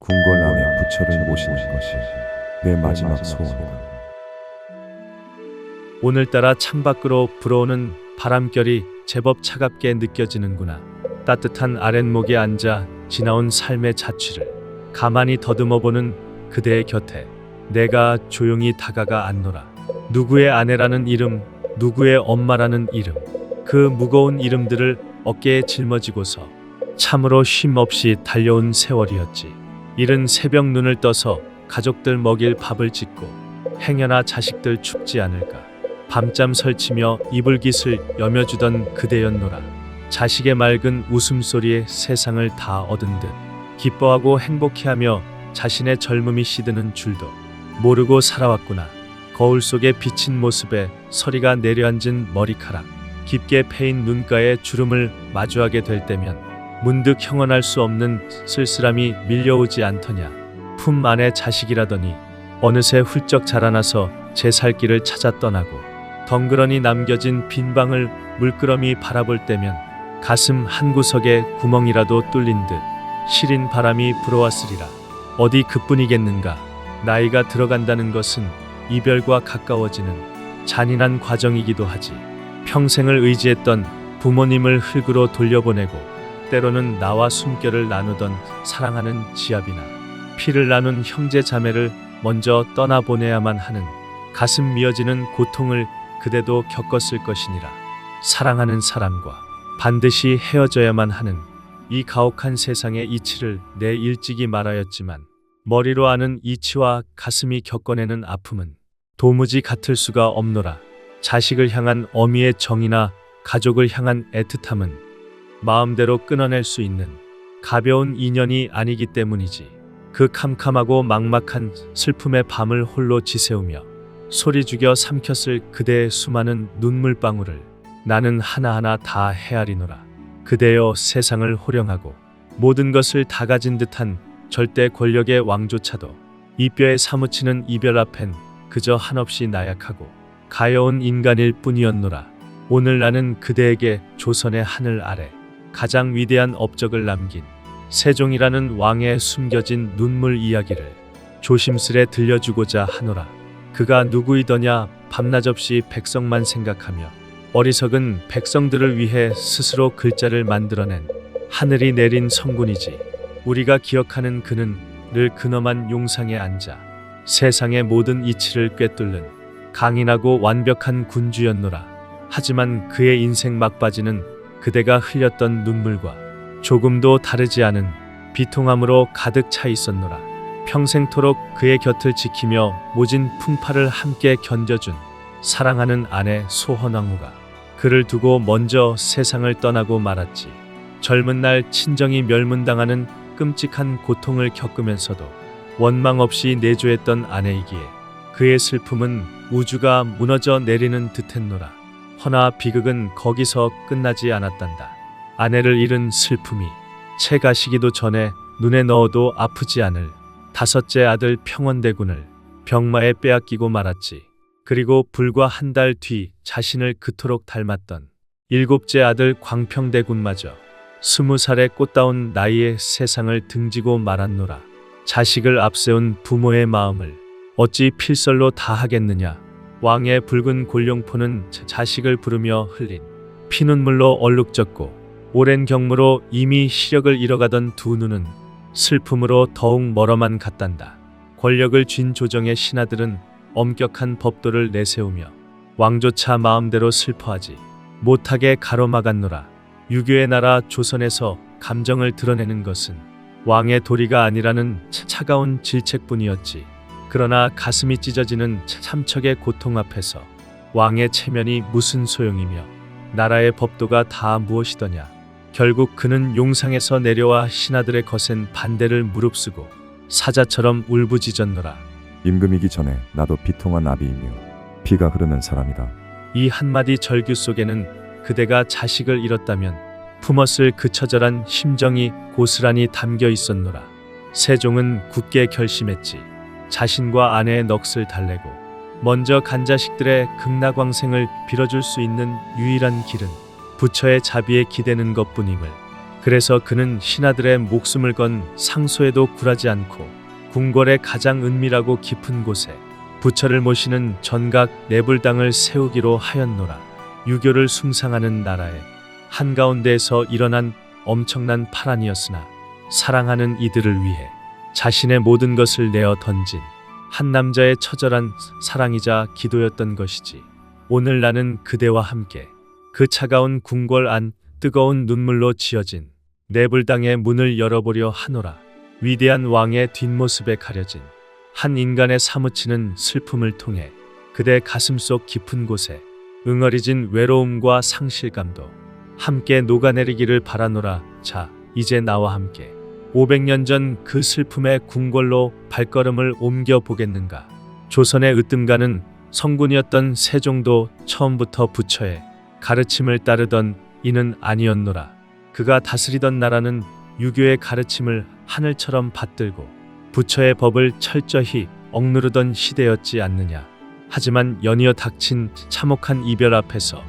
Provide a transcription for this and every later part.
궁궐 안에 부처를 모시는 것이 내 마지막 소원이다. 오늘따라 창밖으로 불어오는 바람결이 제법 차갑게 느껴지는구나. 따뜻한 아랫목에 앉아 지나온 삶의 자취를 가만히 더듬어보는 그대의 곁에 내가 조용히 다가가 앉노라. 누구의 아내라는 이름, 누구의 엄마라는 이름, 그 무거운 이름들을 어깨에 짊어지고서 참으로 쉼 없이 달려온 세월이었지. 이른 새벽 눈을 떠서 가족들 먹일 밥을 짓고 행여나 자식들 춥지 않을까 밤잠 설치며 이불깃을 여며주던 그대였노라. 자식의 맑은 웃음소리에 세상을 다 얻은 듯 기뻐하고 행복해하며 자신의 젊음이 시드는 줄도 모르고 살아왔구나. 거울 속에 비친 모습에 서리가 내려앉은 머리카락, 깊게 패인 눈가에 주름을 마주하게 될 때면 문득 형언할 수 없는 쓸쓸함이 밀려오지 않더냐. 품 안에 자식이라더니 어느새 훌쩍 자라나서 제 살 길을 찾아 떠나고 덩그러니 남겨진 빈 방을 물끄러미 바라볼 때면 가슴 한구석에 구멍이라도 뚫린 듯 시린 바람이 불어왔으리라. 어디 그뿐이겠는가. 나이가 들어간다는 것은 이별과 가까워지는 잔인한 과정이기도 하지. 평생을 의지했던 부모님을 흙으로 돌려보내고 때로는 나와 숨결을 나누던 사랑하는 지압이나 피를 나눈 형제 자매를 먼저 떠나보내야만 하는 가슴 미어지는 고통을 그대도 겪었을 것이니라. 사랑하는 사람과 반드시 헤어져야만 하는 이 가혹한 세상의 이치를 내 일찍이 말하였지만 머리로 아는 이치와 가슴이 겪어내는 아픔은 도무지 같을 수가 없노라. 자식을 향한 어미의 정이나 가족을 향한 애틋함은 마음대로 끊어낼 수 있는 가벼운 인연이 아니기 때문이지. 그 캄캄하고 막막한 슬픔의 밤을 홀로 지새우며 소리 죽여 삼켰을 그대의 수많은 눈물방울을 나는 하나하나 다 헤아리노라. 그대여 세상을 호령하고 모든 것을 다 가진 듯한 절대 권력의 왕조차도 이 뼈에 사무치는 이별 앞엔 그저 한없이 나약하고 가여운 인간일 뿐이었노라. 오늘 나는 그대에게 조선의 하늘 아래 가장 위대한 업적을 남긴 세종이라는 왕의 숨겨진 눈물 이야기를 조심스레 들려주고자 하노라. 그가 누구이더냐. 밤낮 없이 백성만 생각하며 어리석은 백성들을 위해 스스로 글자를 만들어낸 하늘이 내린 성군이지. 우리가 기억하는 그는 늘 근엄한 용상에 앉아 세상의 모든 이치를 꿰뚫는 강인하고 완벽한 군주였노라. 하지만 그의 인생 막바지는 그대가 흘렸던 눈물과 조금도 다르지 않은 비통함으로 가득 차 있었노라. 평생토록 그의 곁을 지키며 모진 풍파를 함께 견뎌준 사랑하는 아내 소헌왕후가 그를 두고 먼저 세상을 떠나고 말았지. 젊은 날 친정이 멸문당하는 끔찍한 고통을 겪으면서도 원망 없이 내조했던 아내이기에 그의 슬픔은 우주가 무너져 내리는 듯했노라. 허나 비극은 거기서 끝나지 않았단다. 아내를 잃은 슬픔이 채 가시기도 전에 눈에 넣어도 아프지 않을 다섯째 아들 평원대군을 병마에 빼앗기고 말았지. 그리고 불과 한 달 뒤 자신을 그토록 닮았던 일곱째 아들 광평대군마저 20살의 꽃다운 나이에 세상을 등지고 말았노라. 자식을 앞세운 부모의 마음을 어찌 필설로 다 하겠느냐. 왕의 붉은 골룡포는 자식을 부르며 흘린 피눈물로 얼룩졌고 오랜 경무로 이미 시력을 잃어가던 두 눈은 슬픔으로 더욱 멀어만 갔단다. 권력을 쥔 조정의 신하들은 엄격한 법도를 내세우며 왕조차 마음대로 슬퍼하지 못하게 가로막았노라. 유교의 나라 조선에서 감정을 드러내는 것은 왕의 도리가 아니라는 차가운 질책뿐이었지. 그러나 가슴이 찢어지는 참척의 고통 앞에서 왕의 체면이 무슨 소용이며 나라의 법도가 다 무엇이더냐. 결국 그는 용상에서 내려와 신하들의 거센 반대를 무릅쓰고 사자처럼 울부짖었노라. 임금이기 전에 나도 비통한 아비이며 피가 흐르는 사람이다. 이 한마디 절규 속에는 그대가 자식을 잃었다면 품었을 그 처절한 심정이 고스란히 담겨 있었노라. 세종은 굳게 결심했지. 자신과 아내의 넋을 달래고 먼저 간 자식들의 극락왕생을 빌어줄 수 있는 유일한 길은 부처의 자비에 기대는 것뿐임을 그래서 그는 신하들의 목숨을 건 상소에도 굴하지 않고 궁궐의 가장 은밀하고 깊은 곳에 부처를 모시는 전각 내불당을 세우기로 하였노라. 유교를 숭상하는 나라의 한가운데에서 일어난 엄청난 파란이었으나 사랑하는 이들을 위해 자신의 모든 것을 내어 던진 한 남자의 처절한 사랑이자 기도였던 것이지. 오늘 나는 그대와 함께 그 차가운 궁궐 안 뜨거운 눈물로 지어진 내불당의 문을 열어보려 하노라. 위대한 왕의 뒷모습에 가려진 한 인간의 사무치는 슬픔을 통해 그대 가슴속 깊은 곳에 응어리진 외로움과 상실감도 함께 녹아내리기를 바라노라. 자, 이제 나와 함께 500년 전 그 슬픔의 궁궐로 발걸음을 옮겨 보겠는가. 조선의 으뜸가는 성군이었던 세종도 처음부터 부처의 가르침을 따르던 이는 아니었노라. 그가 다스리던 나라는 유교의 가르침을 하늘처럼 받들고 부처의 법을 철저히 억누르던 시대였지 않느냐. 하지만 연이어 닥친 참혹한 이별 앞에서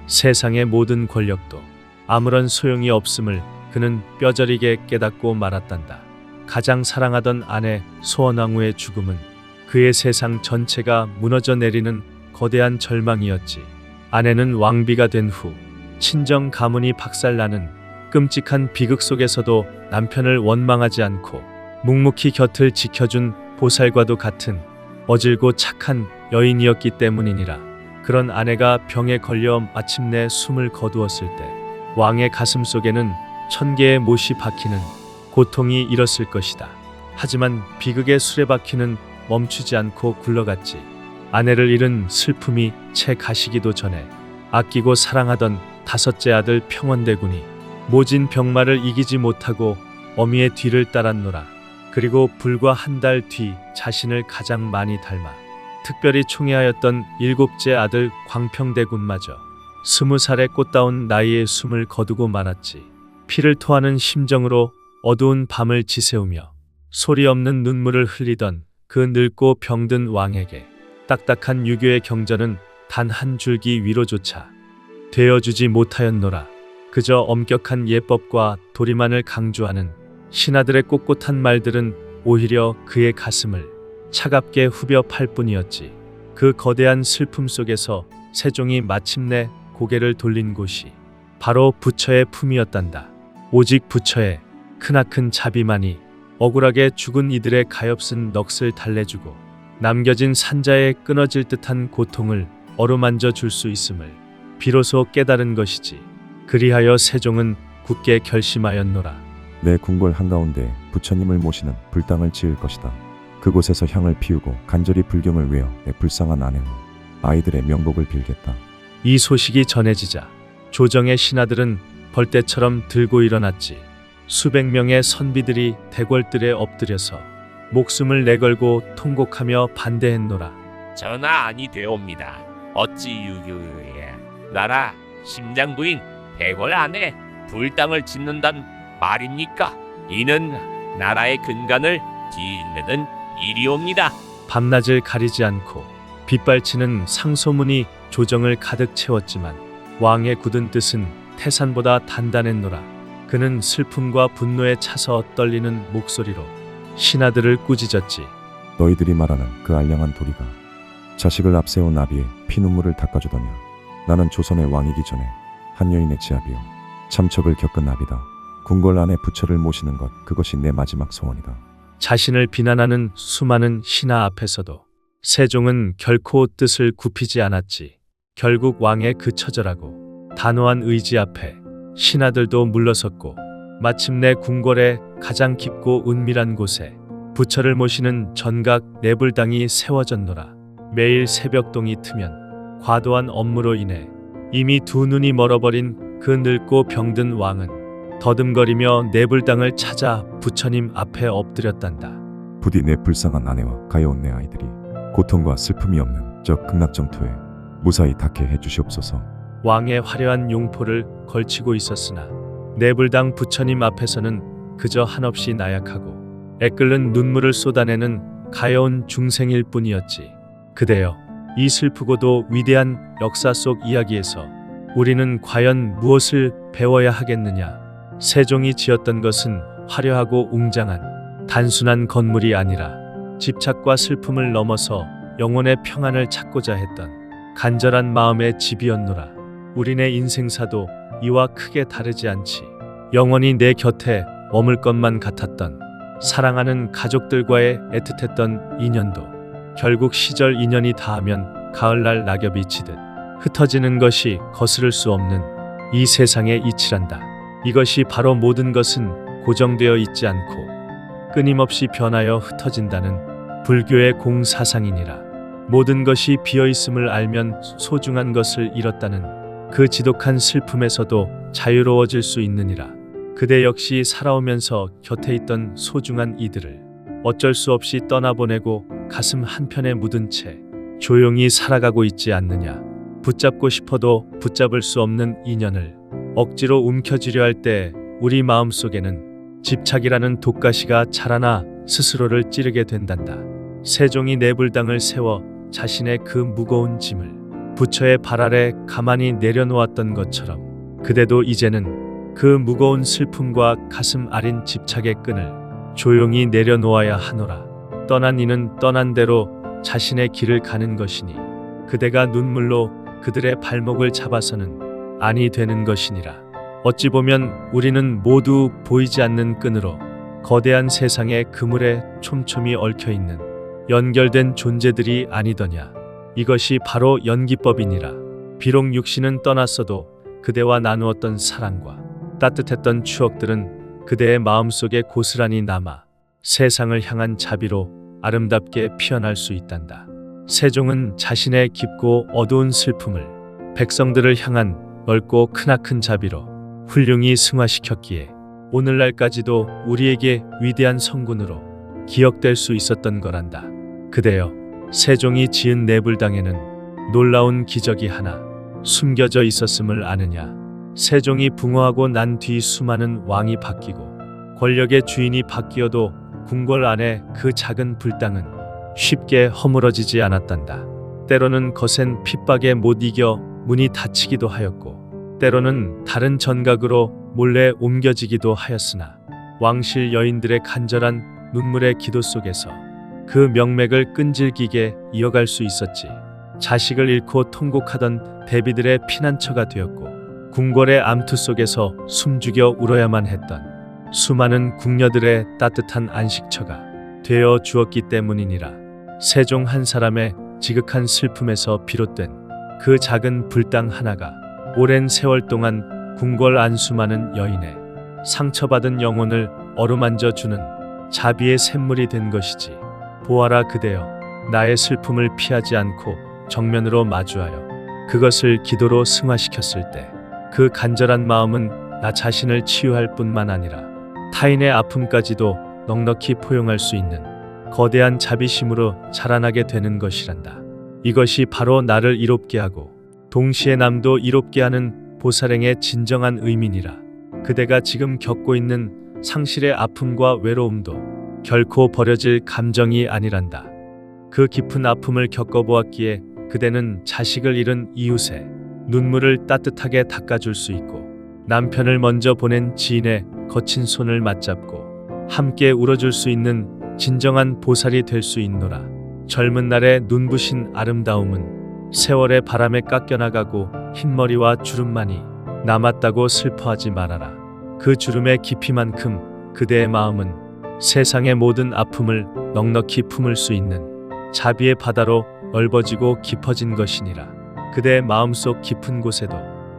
세상의 모든 권력도 아무런 소용이 없음을 그는 뼈저리게 깨닫고 말았단다. 가장 사랑하던 아내 소원왕후의 죽음은 그의 세상 전체가 무너져 내리는 거대한 절망이었지. 아내는 왕비가 된 후 친정 가문이 박살나는 끔찍한 비극 속에서도 남편을 원망하지 않고 묵묵히 곁을 지켜준 보살과도 같은 어질고 착한 여인이었기 때문이니라. 그런 아내가 병에 걸려 마침내 숨을 거두었을 때 왕의 가슴 속에는 1000개의 못이 박히는 고통이 일었을 것이다. 하지만 비극의 수레바퀴는 멈추지 않고 굴러갔지. 아내를 잃은 슬픔이 채 가시기도 전에 아끼고 사랑하던 5째 아들 평원대군이 모진 병마를 이기지 못하고 어미의 뒤를 따랐노라. 그리고 불과 한 달 뒤 자신을 가장 많이 닮아 특별히 총애하였던 7째 아들 광평대군마저 20살의 꽃다운 나이에 숨을 거두고 말았지. 피를 토하는 심정으로 어두운 밤을 지새우며 소리 없는 눈물을 흘리던 그 늙고 병든 왕에게 딱딱한 유교의 경전은 단 한 줄기 위로조차 되어주지 못하였노라. 그저 엄격한 예법과 도리만을 강조하는 신하들의 꼿꼿한 말들은 오히려 그의 가슴을 차갑게 후벼 팔 뿐이었지. 그 거대한 슬픔 속에서 세종이 마침내 고개를 돌린 곳이 바로 부처의 품이었단다. 오직 부처의 크나큰 자비만이 억울하게 죽은 이들의 가엾은 넋을 달래주고 남겨진 산자의 끊어질 듯한 고통을 어루만져 줄 수 있음을 비로소 깨달은 것이지. 그리하여 세종은 굳게 결심하였노라. 내 궁궐 한가운데 부처님을 모시는 불당을 지을 것이다. 그곳에서 향을 피우고 간절히 불경을 외워 내 불쌍한 아내와 아이들의 명복을 빌겠다. 이 소식이 전해지자 조정의 신하들은 벌떼처럼 들고 일어났지. 수백 명의 선비들이 대궐들에 엎드려서 목숨을 내걸고 통곡하며 반대했노라. 전하 아니 되옵니다. 어찌 유교의 나라 심장부인 대궐 안에 불당을 짓는단 말입니까? 이는 나라의 근간을 뒤흔드는 일이옵니다. 밤낮을 가리지 않고 빗발치는 상소문이 조정을 가득 채웠지만 왕의 굳은 뜻은 태산보다 단단했노라. 그는 슬픔과 분노에 차서 떨리는 목소리로 신하들을 꾸짖었지. 너희들이 말하는 그 알량한 도리가 자식을 앞세운 나비의 피눈물을 닦아주더냐. 나는 조선의 왕이기 전에 한 여인의 지압이요 참척을 겪은 나비다. 궁궐 안에 부처를 모시는 것, 그것이 내 마지막 소원이다. 자신을 비난하는 수많은 신하 앞에서도 세종은 결코 뜻을 굽히지 않았지. 결국 왕의 그 처절하고 단호한 의지 앞에 신하들도 물러섰고 마침내 궁궐의 가장 깊고 은밀한 곳에 부처를 모시는 전각 내불당이 세워졌노라. 매일 새벽동이 트면 과도한 업무로 인해 이미 두 눈이 멀어버린 그 늙고 병든 왕은 더듬거리며 내불당을 찾아 부처님 앞에 엎드렸단다. 부디 내 불쌍한 아내와 가여운 내 아이들이 고통과 슬픔이 없는 저 극락정토에 무사히 닿게 해주시옵소서. 왕의 화려한 용포를 걸치고 있었으나 내불당 부처님 앞에서는 그저 한없이 나약하고 애끓는 눈물을 쏟아내는 가여운 중생일 뿐이었지. 그대여, 이 슬프고도 위대한 역사 속 이야기에서 우리는 과연 무엇을 배워야 하겠느냐? 세종이 지었던 것은 화려하고 웅장한 단순한 건물이 아니라 집착과 슬픔을 넘어서 영혼의 평안을 찾고자 했던 간절한 마음의 집이었노라. 우리네 인생사도 이와 크게 다르지 않지. 영원히 내 곁에 머물 것만 같았던 사랑하는 가족들과의 애틋했던 인연도 결국 시절 인연이 닿으면 가을날 낙엽이 지듯 흩어지는 것이 거스를 수 없는 이 세상의 이치란다. 이것이 바로 모든 것은 고정되어 있지 않고 끊임없이 변하여 흩어진다는 불교의 공사상이니라. 모든 것이 비어있음을 알면 소중한 것을 잃었다는 그 지독한 슬픔에서도 자유로워질 수 있느니라. 그대 역시 살아오면서 곁에 있던 소중한 이들을 어쩔 수 없이 떠나보내고 가슴 한편에 묻은 채 조용히 살아가고 있지 않느냐. 붙잡고 싶어도 붙잡을 수 없는 인연을 억지로 움켜쥐려 할 때 우리 마음속에는 집착이라는 독가시가 자라나 스스로를 찌르게 된단다. 세종이 내불당을 세워 자신의 그 무거운 짐을 부처의 발 아래 가만히 내려놓았던 것처럼 그대도 이제는 그 무거운 슬픔과 가슴 아린 집착의 끈을 조용히 내려놓아야 하노라. 떠난 이는 떠난 대로 자신의 길을 가는 것이니 그대가 눈물로 그들의 발목을 잡아서는 아니 되는 것이니라. 어찌 보면 우리는 모두 보이지 않는 끈으로 거대한 세상의 그물에 촘촘히 얽혀있는 연결된 존재들이 아니더냐. 이것이 바로 연기법이니라. 비록 육신은 떠났어도 그대와 나누었던 사랑과 따뜻했던 추억들은 그대의 마음속에 고스란히 남아 세상을 향한 자비로 아름답게 피어날 수 있단다. 세종은 자신의 깊고 어두운 슬픔을 백성들을 향한 넓고 크나큰 자비로 훌륭히 승화시켰기에 오늘날까지도 우리에게 위대한 성군으로 기억될 수 있었던 거란다. 그대여, 세종이 지은 내불당에는 놀라운 기적이 하나 숨겨져 있었음을 아느냐. 세종이 붕어하고 난 뒤 수많은 왕이 바뀌고 권력의 주인이 바뀌어도 궁궐 안에 그 작은 불당은 쉽게 허물어지지 않았단다. 때로는 거센 핍박에 못 이겨 문이 닫히기도 하였고 때로는 다른 전각으로 몰래 옮겨지기도 하였으나 왕실 여인들의 간절한 눈물의 기도 속에서 그 명맥을 끈질기게 이어갈 수 있었지. 자식을 잃고 통곡하던 대비들의 피난처가 되었고 궁궐의 암투 속에서 숨죽여 울어야만 했던 수많은 궁녀들의 따뜻한 안식처가 되어 주었기 때문이니라. 세종 한 사람의 지극한 슬픔에서 비롯된 그 작은 불당 하나가 오랜 세월 동안 궁궐 안 수많은 여인의 상처받은 영혼을 어루만져 주는 자비의 샘물이 된 것이지. 보아라 그대여, 나의 슬픔을 피하지 않고 정면으로 마주하여 그것을 기도로 승화시켰을 때 그 간절한 마음은 나 자신을 치유할 뿐만 아니라 타인의 아픔까지도 넉넉히 포용할 수 있는 거대한 자비심으로 자라나게 되는 것이란다. 이것이 바로 나를 이롭게 하고 동시에 남도 이롭게 하는 보살행의 진정한 의미니라. 그대가 지금 겪고 있는 상실의 아픔과 외로움도 결코 버려질 감정이 아니란다. 그 깊은 아픔을 겪어보았기에 그대는 자식을 잃은 이웃의 눈물을 따뜻하게 닦아줄 수 있고 남편을 먼저 보낸 지인의 거친 손을 맞잡고 함께 울어줄 수 있는 진정한 보살이 될 수 있노라. 젊은 날의 눈부신 아름다움은 세월의 바람에 깎여나가고 흰머리와 주름만이 남았다고 슬퍼하지 말아라. 그 주름의 깊이만큼 그대의 마음은 세상의 모든 아픔을 넉넉히 품을 수 있는 자비의 바다로 넓어지고 깊어진 것이니라. 그대의 마음속 깊은 곳에도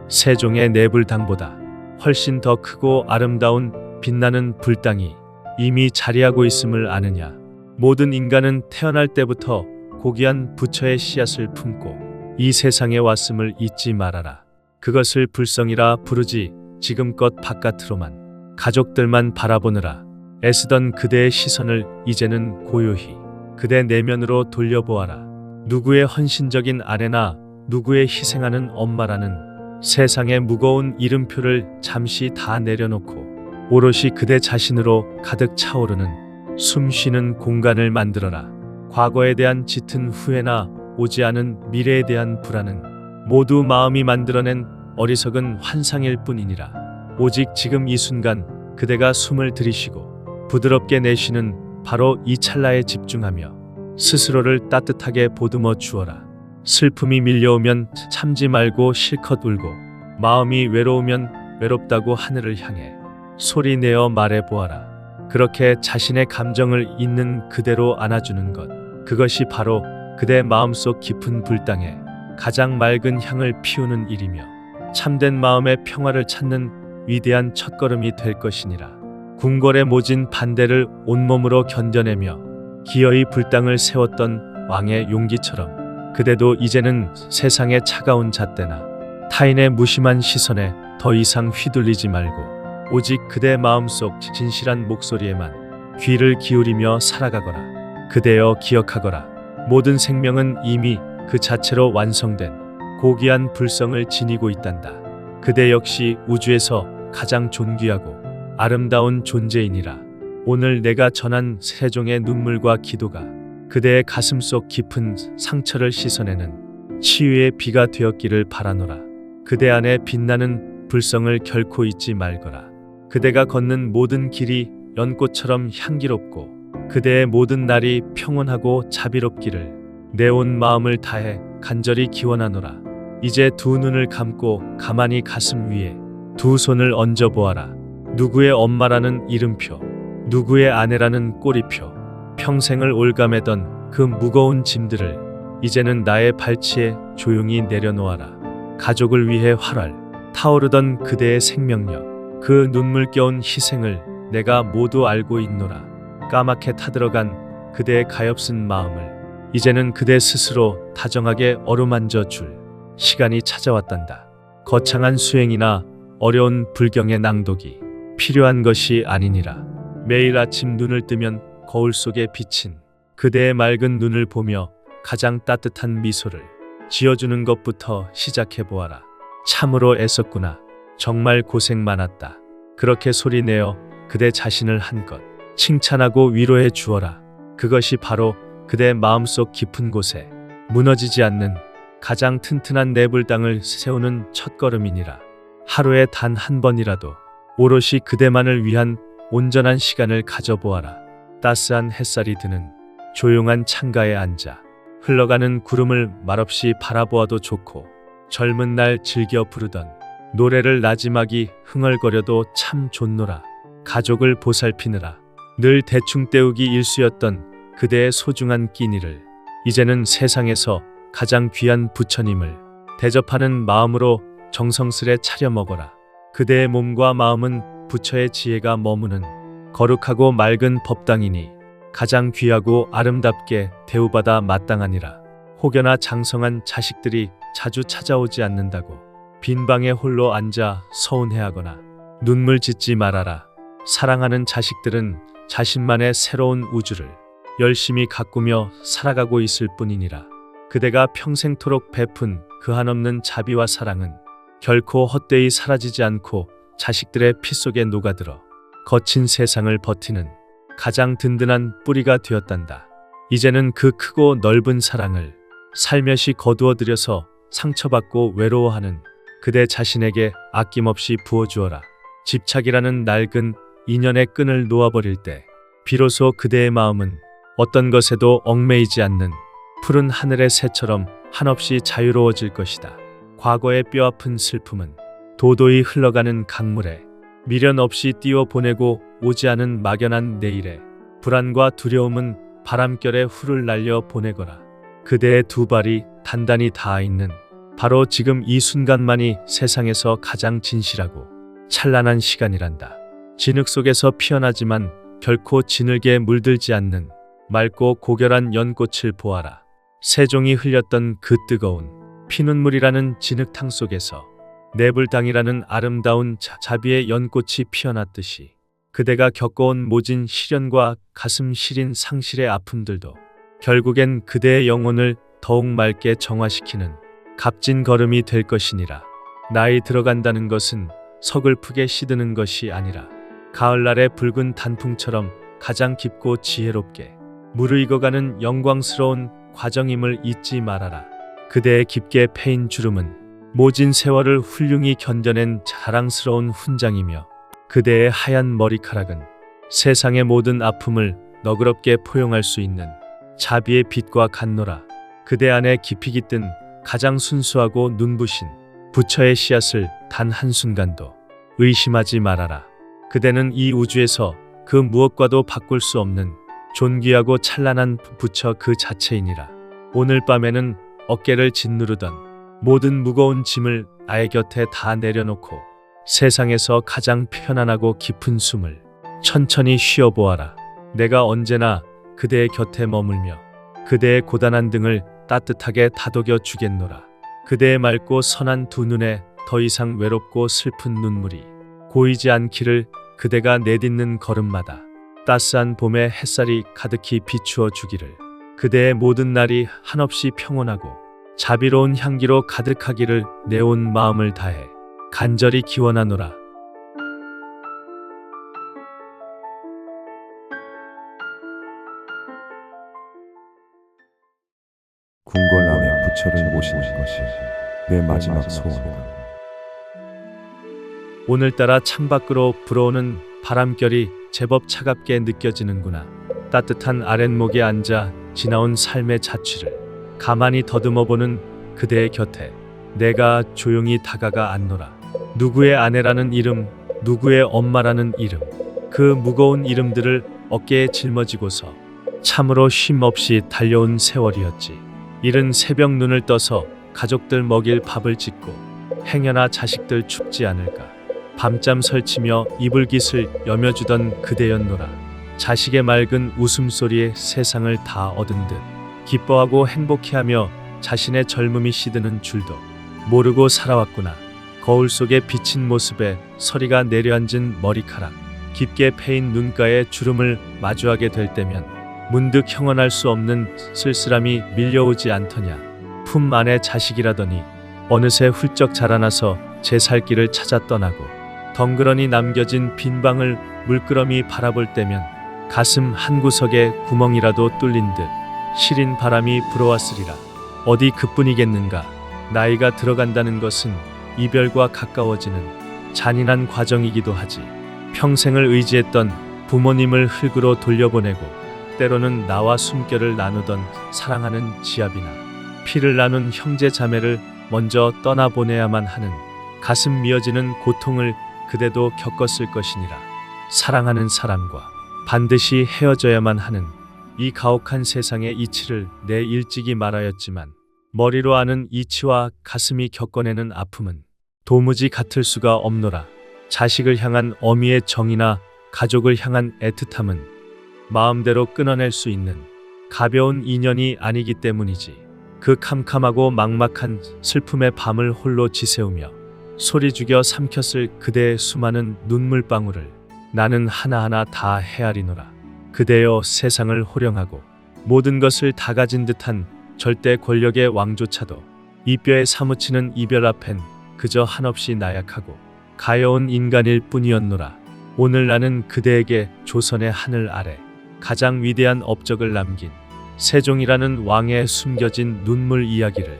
세종의 내불당보다 훨씬 더 크고 아름다운 빛나는 불당이 이미 자리하고 있음을 아느냐. 모든 인간은 태어날 때부터 고귀한 부처의 씨앗을 품고 이 세상에 왔음을 잊지 말아라. 그것을 불성이라 부르지 지금껏 바깥으로만 가족들만 바라보느라 애쓰던 그대의 시선을 이제는 고요히 그대 내면으로 돌려보아라. 누구의 헌신적인 아내나 누구의 희생하는 엄마라는 세상의 무거운 이름표를 잠시 다 내려놓고 오롯이 그대 자신으로 가득 차오르는 숨 쉬는 공간을 만들어라. 과거에 대한 짙은 후회나 오지 않은 미래에 대한 불안은 모두 마음이 만들어낸 어리석은 환상일 뿐이니라. 오직 지금 이 순간 그대가 숨을 들이쉬고 부드럽게 내쉬는 바로 이 찰나에 집중하며 스스로를 따뜻하게 보듬어 주어라. 슬픔이 밀려오면 참지 말고 실컷 울고, 마음이 외로우면 외롭다고 하늘을 향해 소리 내어 말해 보아라. 그렇게 자신의 감정을 있는 그대로 안아주는 것, 그것이 바로 그대 마음속 깊은 불당에 가장 맑은 향을 피우는 일이며 참된 마음의 평화를 찾는 위대한 첫걸음이 될 것이니라. 궁궐의 모진 반대를 온몸으로 견뎌내며 기어이 불당을 세웠던 왕의 용기처럼 그대도 이제는 세상의 차가운 잣대나 타인의 무심한 시선에 더 이상 휘둘리지 말고 오직 그대 마음속 진실한 목소리에만 귀를 기울이며 살아가거라. 그대여 기억하거라. 모든 생명은 이미 그 자체로 완성된 고귀한 불성을 지니고 있단다. 그대 역시 우주에서 가장 존귀하고 아름다운 존재이니라. 오늘 내가 전한 세종의 눈물과 기도가 그대의 가슴속 깊은 상처를 씻어내는 치유의 비가 되었기를 바라노라. 그대 안에 빛나는 불성을 결코 잊지 말거라. 그대가 걷는 모든 길이 연꽃처럼 향기롭고 그대의 모든 날이 평온하고 자비롭기를 내 온 마음을 다해 간절히 기원하노라. 이제 두 눈을 감고 가만히 가슴 위에 두 손을 얹어 보아라. 누구의 엄마라는 이름표, 누구의 아내라는 꼬리표, 평생을 올가매던 그 무거운 짐들을 이제는 나의 발치에 조용히 내려놓아라. 가족을 위해 활활 타오르던 그대의 생명력, 그 눈물겨운 희생을 내가 모두 알고 있노라. 까맣게 타들어간 그대의 가엾은 마음을 이제는 그대 스스로 다정하게 어루만져 줄 시간이 찾아왔단다. 거창한 수행이나 어려운 불경의 낭독이 필요한 것이 아니니라. 매일 아침 눈을 뜨면 거울 속에 비친 그대의 맑은 눈을 보며 가장 따뜻한 미소를 지어주는 것부터 시작해 보아라. 참으로 애썼구나. 정말 고생 많았다. 그렇게 소리내어 그대 자신을 한껏 칭찬하고 위로해 주어라. 그것이 바로 그대 마음속 깊은 곳에 무너지지 않는 가장 튼튼한 내불당을 세우는 첫걸음이니라. 하루에 단 한 번이라도 오롯이 그대만을 위한 온전한 시간을 가져보아라. 따스한 햇살이 드는 조용한 창가에 앉아 흘러가는 구름을 말없이 바라보아도 좋고, 젊은 날 즐겨 부르던 노래를 나지막이 흥얼거려도 참 좋노라. 가족을 보살피느라 늘 대충 때우기 일쑤였던 그대의 소중한 끼니를 이제는 세상에서 가장 귀한 부처님을 대접하는 마음으로 정성스레 차려 먹어라. 그대의 몸과 마음은 부처의 지혜가 머무는 거룩하고 맑은 법당이니 가장 귀하고 아름답게 대우받아 마땅하니라. 혹여나 장성한 자식들이 자주 찾아오지 않는다고 빈 방에 홀로 앉아 서운해하거나 눈물 짓지 말아라. 사랑하는 자식들은 자신만의 새로운 우주를 열심히 가꾸며 살아가고 있을 뿐이니라. 그대가 평생토록 베푼 그 한없는 자비와 사랑은 결코 헛되이 사라지지 않고 자식들의 피 속에 녹아들어 거친 세상을 버티는 가장 든든한 뿌리가 되었단다. 이제는 그 크고 넓은 사랑을 살며시 거두어들여서 상처받고 외로워하는 그대 자신에게 아낌없이 부어주어라. 집착이라는 낡은 인연의 끈을 놓아버릴 때 비로소 그대의 마음은 어떤 것에도 얽매이지 않는 푸른 하늘의 새처럼 한없이 자유로워질 것이다. 과거의 뼈아픈 슬픔은 도도히 흘러가는 강물에 미련 없이 띄워보내고 오지 않은 막연한 내일에 불안과 두려움은 바람결에 훌을 날려 보내거라. 그대의 두 발이 단단히 닿아 있는 바로 지금 이 순간만이 세상에서 가장 진실하고 찬란한 시간이란다. 진흙 속에서 피어나지만 결코 진흙에 물들지 않는 맑고 고결한 연꽃을 보아라. 세종이 흘렸던 그 뜨거운 피눈물이라는 진흙탕 속에서 내불당이라는 아름다운 자비의 연꽃이 피어났듯이 그대가 겪어온 모진 시련과 가슴 시린 상실의 아픔들도 결국엔 그대의 영혼을 더욱 맑게 정화시키는 값진 걸음이 될 것이니라. 나이 들어간다는 것은 서글프게 시드는 것이 아니라 가을날의 붉은 단풍처럼 가장 깊고 지혜롭게 무르익어가는 영광스러운 과정임을 잊지 말아라. 그대의 깊게 패인 주름은 모진 세월을 훌륭히 견뎌낸 자랑스러운 훈장이며 그대의 하얀 머리카락은 세상의 모든 아픔을 너그럽게 포용할 수 있는 자비의 빛과 같노라. 그대 안에 깊이 깃든 가장 순수하고 눈부신 부처의 씨앗을 단 한순간도 의심하지 말아라. 그대는 이 우주에서 그 무엇과도 바꿀 수 없는 존귀하고 찬란한 부처 그 자체이니라. 오늘 밤에는 어깨를 짓누르던 모든 무거운 짐을 나의 곁에 다 내려놓고 세상에서 가장 편안하고 깊은 숨을 천천히 쉬어보아라. 내가 언제나 그대의 곁에 머물며 그대의 고단한 등을 따뜻하게 다독여 주겠노라. 그대의 맑고 선한 두 눈에 더 이상 외롭고 슬픈 눈물이 고이지 않기를. 그대가 내딛는 걸음마다 따스한 봄의 햇살이 가득히 비추어 주기를. 그대의 모든 날이 한없이 평온하고 자비로운 향기로 가득하기를 내 온 마음을 다해 간절히 기원하노라. 궁궐 안에 부처를 모시는 것이 내 마지막 소원이다. 오늘따라 창밖으로 불어오는 바람결이 제법 차갑게 느껴지는구나. 따뜻한 아랫목에 앉아 지나온 삶의 자취를 가만히 더듬어보는 그대의 곁에 내가 조용히 다가가 앉노라. 누구의 아내라는 이름, 누구의 엄마라는 이름, 그 무거운 이름들을 어깨에 짊어지고서 참으로 쉼 없이 달려온 세월이었지. 이른 새벽 눈을 떠서 가족들 먹일 밥을 짓고 행여나 자식들 춥지 않을까 밤잠 설치며 이불깃을 여며주던 그대였노라. 자식의 맑은 웃음소리에 세상을 다 얻은 듯 기뻐하고 행복해하며 자신의 젊음이 시드는 줄도 모르고 살아왔구나. 거울 속에 비친 모습에 서리가 내려앉은 머리카락, 깊게 패인 눈가에 주름을 마주하게 될 때면 문득 형언할 수 없는 쓸쓸함이 밀려오지 않더냐. 품 안에 자식이라더니 어느새 훌쩍 자라나서 제 살 길을 찾아 떠나고 덩그러니 남겨진 빈 방을 물끄러미 바라볼 때면 가슴 한구석에 구멍이라도 뚫린 듯 시린 바람이 불어왔으리라. 어디 그뿐이겠는가. 나이가 들어간다는 것은 이별과 가까워지는 잔인한 과정이기도 하지. 평생을 의지했던 부모님을 흙으로 돌려보내고 때로는 나와 숨결을 나누던 사랑하는 지압이나 피를 나눈 형제 자매를 먼저 떠나보내야만 하는 가슴 미어지는 고통을 그대도 겪었을 것이니라. 사랑하는 사람과 반드시 헤어져야만 하는 이 가혹한 세상의 이치를 내 일찍이 말하였지만 머리로 아는 이치와 가슴이 겪어내는 아픔은 도무지 같을 수가 없노라. 자식을 향한 어미의 정이나 가족을 향한 애틋함은 마음대로 끊어낼 수 있는 가벼운 인연이 아니기 때문이지. 그 캄캄하고 막막한 슬픔의 밤을 홀로 지새우며 소리 죽여 삼켰을 그대의 수많은 눈물방울을 나는 하나하나 다 헤아리노라. 그대여 세상을 호령하고 모든 것을 다 가진 듯한 절대 권력의 왕조차도 이 뼈에 사무치는 이별 앞엔 그저 한없이 나약하고 가여운 인간일 뿐이었노라. 오늘 나는 그대에게 조선의 하늘 아래 가장 위대한 업적을 남긴 세종이라는 왕의 숨겨진 눈물 이야기를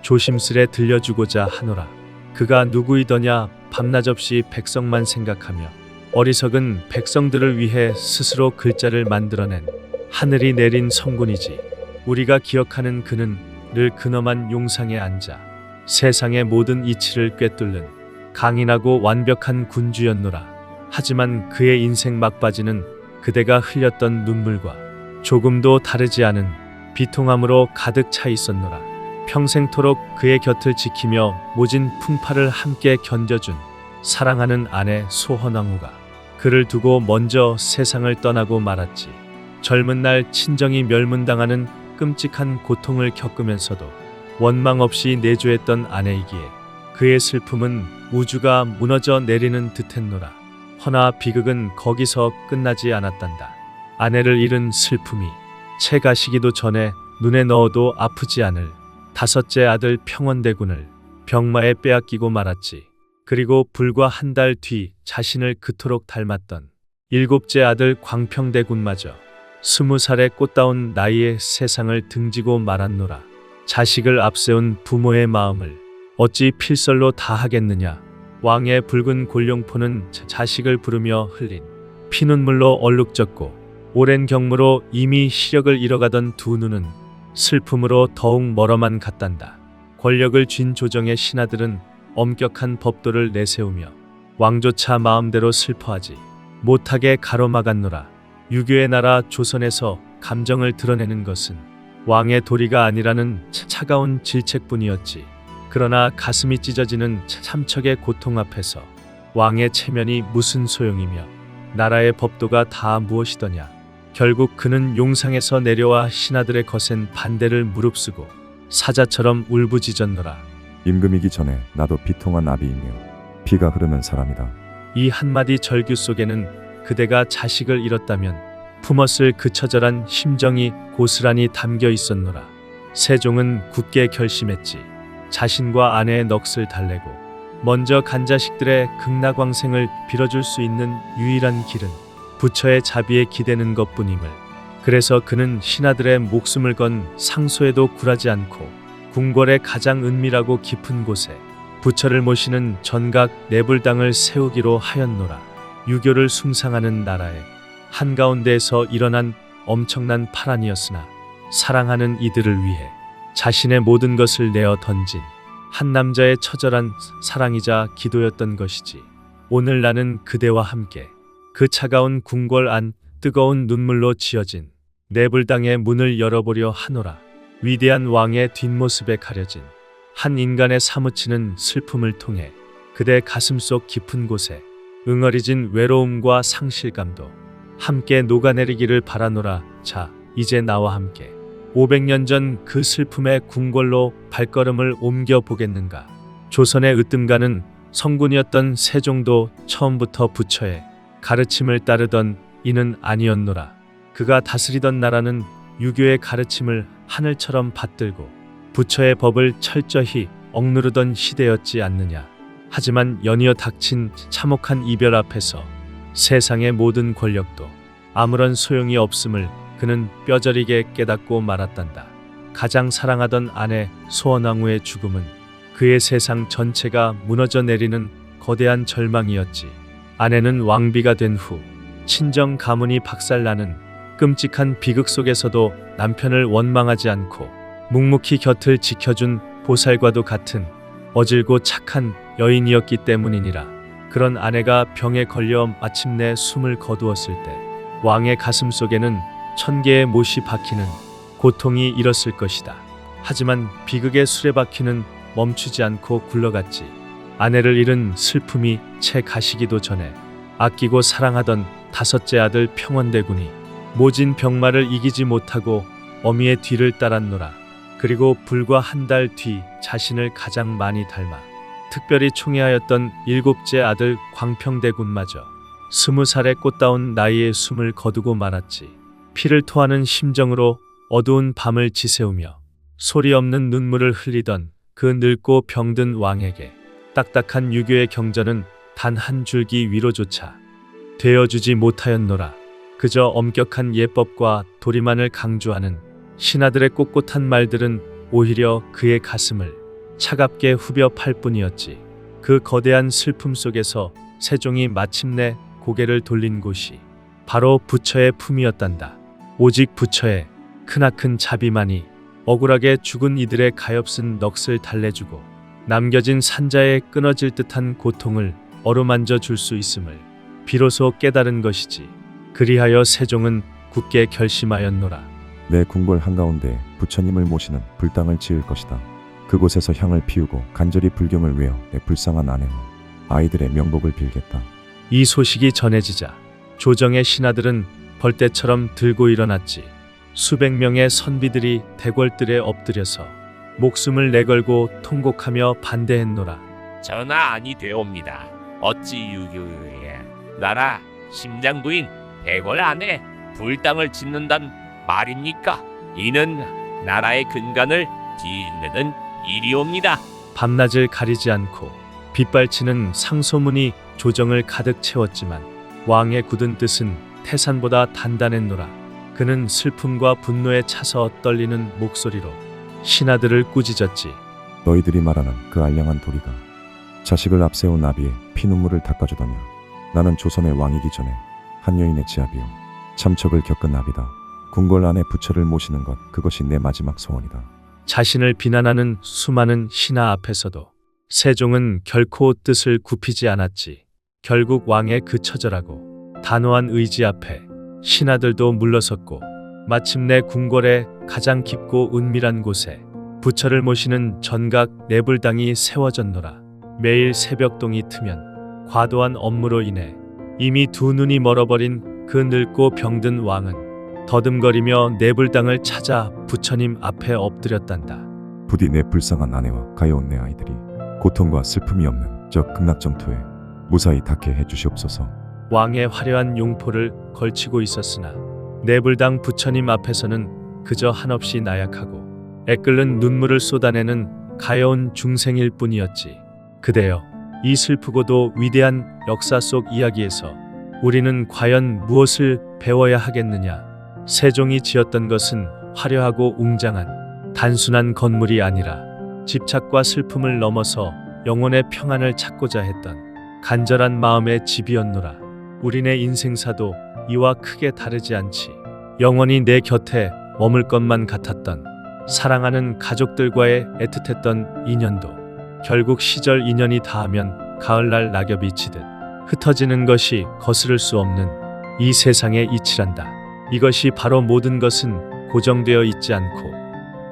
조심스레 들려주고자 하노라. 그가 누구이더냐. 밤낮 없이 백성만 생각하며 어리석은 백성들을 위해 스스로 글자를 만들어낸 하늘이 내린 성군이지. 우리가 기억하는 그는 늘 근엄한 용상에 앉아 세상의 모든 이치를 꿰뚫는 강인하고 완벽한 군주였노라. 하지만 그의 인생 막바지는 그대가 흘렸던 눈물과 조금도 다르지 않은 비통함으로 가득 차 있었노라. 평생토록 그의 곁을 지키며 모진 풍파를 함께 견뎌준 사랑하는 아내 소헌왕후가 그를 두고 먼저 세상을 떠나고 말았지. 젊은 날 친정이 멸문당하는 끔찍한 고통을 겪으면서도 원망 없이 내조했던 아내이기에 그의 슬픔은 우주가 무너져 내리는 듯했노라. 허나 비극은 거기서 끝나지 않았단다. 아내를 잃은 슬픔이 채 가시기도 전에 눈에 넣어도 아프지 않을 다섯째 아들 평원대군을 병마에 빼앗기고 말았지. 그리고 불과 한 달 뒤 자신을 그토록 닮았던 일곱째 아들 광평대군마저 20살의 꽃다운 나이에 세상을 등지고 말았노라. 자식을 앞세운 부모의 마음을 어찌 필설로 다 하겠느냐. 왕의 붉은 골룡포는 자식을 부르며 흘린 피눈물로 얼룩졌고 오랜 경무로 이미 시력을 잃어가던 두 눈은 슬픔으로 더욱 멀어만 갔단다. 권력을 쥔 조정의 신하들은 엄격한 법도를 내세우며 왕조차 마음대로 슬퍼하지 못하게 가로막았노라. 유교의 나라 조선에서 감정을 드러내는 것은 왕의 도리가 아니라는 차가운 질책뿐이었지. 그러나 가슴이 찢어지는 참척의 고통 앞에서 왕의 체면이 무슨 소용이며 나라의 법도가 다 무엇이더냐. 결국 그는 용상에서 내려와 신하들의 거센 반대를 무릅쓰고 사자처럼 울부짖었노라. 임금이기 전에 나도 비통한 나비이며 피가 흐르는 사람이다. 이 한마디 절규 속에는 그대가 자식을 잃었다면 품었을 그 처절한 심정이 고스란히 담겨 있었노라. 세종은 굳게 결심했지. 자신과 아내의 넋을 달래고 먼저 간 자식들의 극락왕생을 빌어줄 수 있는 유일한 길은 부처의 자비에 기대는 것뿐임을. 그래서 그는 신하들의 목숨을 건 상소에도 굴하지 않고 궁궐의 가장 은밀하고 깊은 곳에 부처를 모시는 전각 내불당을 세우기로 하였노라. 유교를 숭상하는 나라의 한가운데에서 일어난 엄청난 파란이었으나 사랑하는 이들을 위해 자신의 모든 것을 내어 던진 한 남자의 처절한 사랑이자 기도였던 것이지. 오늘 나는 그대와 함께 그 차가운 궁궐 안 뜨거운 눈물로 지어진 내불당의 문을 열어보려 하노라. 위대한 왕의 뒷모습에 가려진 한 인간의 사무치는 슬픔을 통해 그대 가슴속 깊은 곳에 응어리진 외로움과 상실감도 함께 녹아내리기를 바라노라. 자, 이제 나와 함께 500년 전 그 슬픔의 궁궐로 발걸음을 옮겨 보겠는가. 조선의 으뜸가는 성군이었던 세종도 처음부터 부처의 가르침을 따르던 이는 아니었노라. 그가 다스리던 나라는 유교의 가르침을 하늘처럼 받들고 부처의 법을 철저히 억누르던 시대였지 않느냐. 하지만 연이어 닥친 참혹한 이별 앞에서 세상의 모든 권력도 아무런 소용이 없음을 그는 뼈저리게 깨닫고 말았단다. 가장 사랑하던 아내 소원왕후의 죽음은 그의 세상 전체가 무너져 내리는 거대한 절망이었지. 아내는 왕비가 된 후 친정 가문이 박살나는 끔찍한 비극 속에서도 남편을 원망하지 않고 묵묵히 곁을 지켜준 보살과도 같은 어질고 착한 여인이었기 때문이니라. 그런 아내가 병에 걸려 마침내 숨을 거두었을 때 왕의 가슴 속에는 1000개의 못이 박히는 고통이 일었을 것이다. 하지만 비극의 수레바퀴는 멈추지 않고 굴러갔지. 아내를 잃은 슬픔이 채 가시기도 전에 아끼고 사랑하던 5째 아들 평원대군이 모진 병마를 이기지 못하고 어미의 뒤를 따랐노라. 그리고 불과 한 달 뒤 자신을 가장 많이 닮아 특별히 총애하였던 7째 아들 광평대군마저 20살의 꽃다운 나이에 숨을 거두고 말았지. 피를 토하는 심정으로 어두운 밤을 지새우며 소리 없는 눈물을 흘리던 그 늙고 병든 왕에게 딱딱한 유교의 경전은 단 한 줄기 위로조차 되어주지 못하였노라. 그저 엄격한 예법과 도리만을 강조하는 신하들의 꼿꼿한 말들은 오히려 그의 가슴을 차갑게 후벼 팔 뿐이었지. 그 거대한 슬픔 속에서 세종이 마침내 고개를 돌린 곳이 바로 부처의 품이었단다. 오직 부처의 크나큰 자비만이 억울하게 죽은 이들의 가엾은 넋을 달래주고 남겨진 산자의 끊어질 듯한 고통을 어루만져 줄 수 있음을 비로소 깨달은 것이지. 그리하여 세종은 굳게 결심하였노라. 내 궁궐 한가운데 부처님을 모시는 불당을 지을 것이다. 그곳에서 향을 피우고 간절히 불경을 외워 내 불쌍한 아내와 아이들의 명복을 빌겠다. 이 소식이 전해지자 조정의 신하들은 벌떼처럼 들고 일어났지. 수백 명의 선비들이 대궐들에 엎드려서 목숨을 내걸고 통곡하며 반대했노라. 전하 아니 되옵니다. 어찌 유교의 나라 심장부인 대궐 안에 불당을 짓는단 말입니까? 이는 나라의 근간을 뒤흔드는 일이옵니다. 밤낮을 가리지 않고 빗발치는 상소문이 조정을 가득 채웠지만 왕의 굳은 뜻은 태산보다 단단했노라. 그는 슬픔과 분노에 차서 떨리는 목소리로 신하들을 꾸짖었지. 너희들이 말하는 그 알량한 도리가 자식을 앞세운 나비의 피눈물을 닦아주더냐. 나는 조선의 왕이기 전에 한 여인의 지압이요 참척을 겪은 나비다. 궁궐 안에 부처를 모시는 것, 그것이 내 마지막 소원이다. 자신을 비난하는 수많은 신하 앞에서도 세종은 결코 뜻을 굽히지 않았지. 결국 왕의 그 처절하고 단호한 의지 앞에 신하들도 물러섰고 마침내 궁궐의 가장 깊고 은밀한 곳에 부처를 모시는 전각 내불당이 세워졌노라. 매일 새벽동이 트면 과도한 업무로 인해 이미 두 눈이 멀어버린 그 늙고 병든 왕은 더듬거리며 내불당을 찾아 부처님 앞에 엎드렸단다. 부디 내 불쌍한 아내와 가여운 내 아이들이 고통과 슬픔이 없는 저 극락정토에 무사히 닿게 해주시옵소서. 왕의 화려한 용포를 걸치고 있었으나 내불당 부처님 앞에서는 그저 한없이 나약하고 애끓는 눈물을 쏟아내는 가여운 중생일 뿐이었지. 그대여, 이 슬프고도 위대한 역사 속 이야기에서 우리는 과연 무엇을 배워야 하겠느냐? 세종이 지었던 것은 화려하고 웅장한 단순한 건물이 아니라 집착과 슬픔을 넘어서 영혼의 평안을 찾고자 했던 간절한 마음의 집이었노라. 우리네 인생사도 이와 크게 다르지 않지. 영원히 내 곁에 머물 것만 같았던 사랑하는 가족들과의 애틋했던 인연도 결국 시절 인연이 다하면 가을날 낙엽이 지듯 흩어지는 것이 거스를 수 없는 이 세상의 이치란다. 이것이 바로 모든 것은 고정되어 있지 않고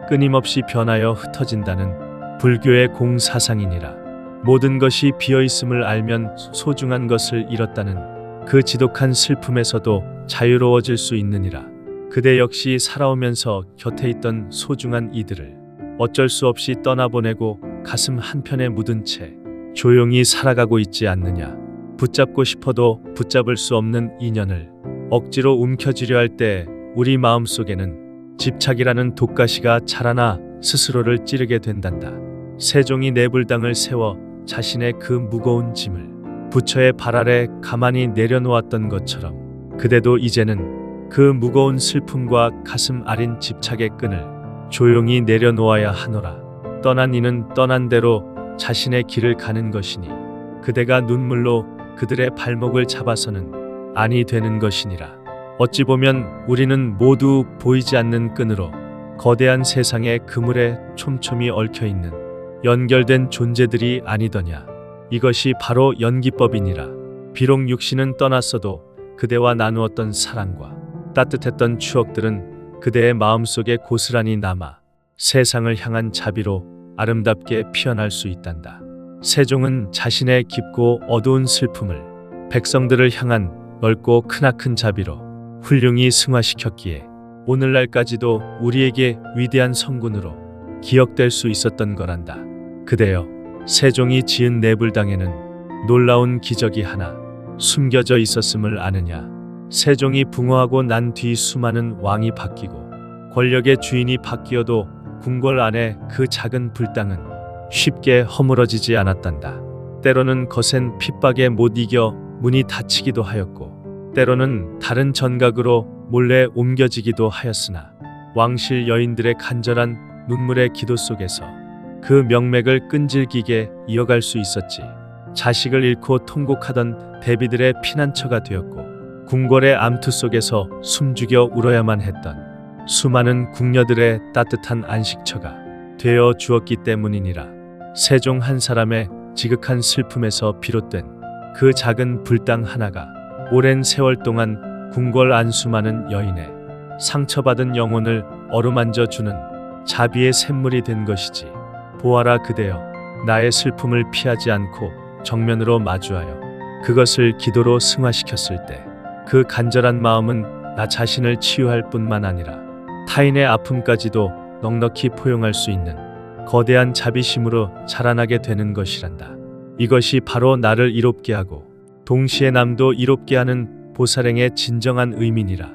끊임없이 변하여 흩어진다는 불교의 공사상이니라. 모든 것이 비어있음을 알면 소중한 것을 잃었다는 그 지독한 슬픔에서도 자유로워질 수 있느니라. 그대 역시 살아오면서 곁에 있던 소중한 이들을 어쩔 수 없이 떠나보내고 가슴 한편에 묻은 채 조용히 살아가고 있지 않느냐. 붙잡고 싶어도 붙잡을 수 없는 인연을 억지로 움켜쥐려 할 때 우리 마음속에는 집착이라는 독가시가 자라나 스스로를 찌르게 된단다. 세종이 내불당을 세워 자신의 그 무거운 짐을 부처의 발 아래 가만히 내려놓았던 것처럼 그대도 이제는 그 무거운 슬픔과 가슴 아린 집착의 끈을 조용히 내려놓아야 하노라. 떠난 이는 떠난 대로 자신의 길을 가는 것이니 그대가 눈물로 그들의 발목을 잡아서는 아니 되는 것이니라. 어찌 보면 우리는 모두 보이지 않는 끈으로 거대한 세상의 그물에 촘촘히 얽혀있는 연결된 존재들이 아니더냐. 이것이 바로 연기법이니라. 비록 육신은 떠났어도 그대와 나누었던 사랑과 따뜻했던 추억들은 그대의 마음속에 고스란히 남아 세상을 향한 자비로 아름답게 피어날 수 있단다. 세종은 자신의 깊고 어두운 슬픔을 백성들을 향한 넓고 크나큰 자비로 훌륭히 승화시켰기에 오늘날까지도 우리에게 위대한 성군으로 기억될 수 있었던 거란다. 그대여, 세종이 지은 내불당에는 놀라운 기적이 하나 숨겨져 있었음을 아느냐. 세종이 붕어하고 난 뒤 수많은 왕이 바뀌고 권력의 주인이 바뀌어도 궁궐 안에 그 작은 불당은 쉽게 허물어지지 않았단다. 때로는 거센 핍박에 못 이겨 문이 닫히기도 하였고 때로는 다른 전각으로 몰래 옮겨지기도 하였으나 왕실 여인들의 간절한 눈물의 기도 속에서 그 명맥을 끈질기게 이어갈 수 있었지. 자식을 잃고 통곡하던 대비들의 피난처가 되었고 궁궐의 암투 속에서 숨죽여 울어야만 했던 수많은 궁녀들의 따뜻한 안식처가 되어 주었기 때문이니라. 세종 한 사람의 지극한 슬픔에서 비롯된 그 작은 불당 하나가 오랜 세월 동안 궁궐 안 수많은 여인의 상처받은 영혼을 어루만져 주는 자비의 샘물이 된 것이지. 보아라 그대여, 나의 슬픔을 피하지 않고 정면으로 마주하여 그것을 기도로 승화시켰을 때 그 간절한 마음은 나 자신을 치유할 뿐만 아니라 타인의 아픔까지도 넉넉히 포용할 수 있는 거대한 자비심으로 자라나게 되는 것이란다. 이것이 바로 나를 이롭게 하고 동시에 남도 이롭게 하는 보살행의 진정한 의미니라.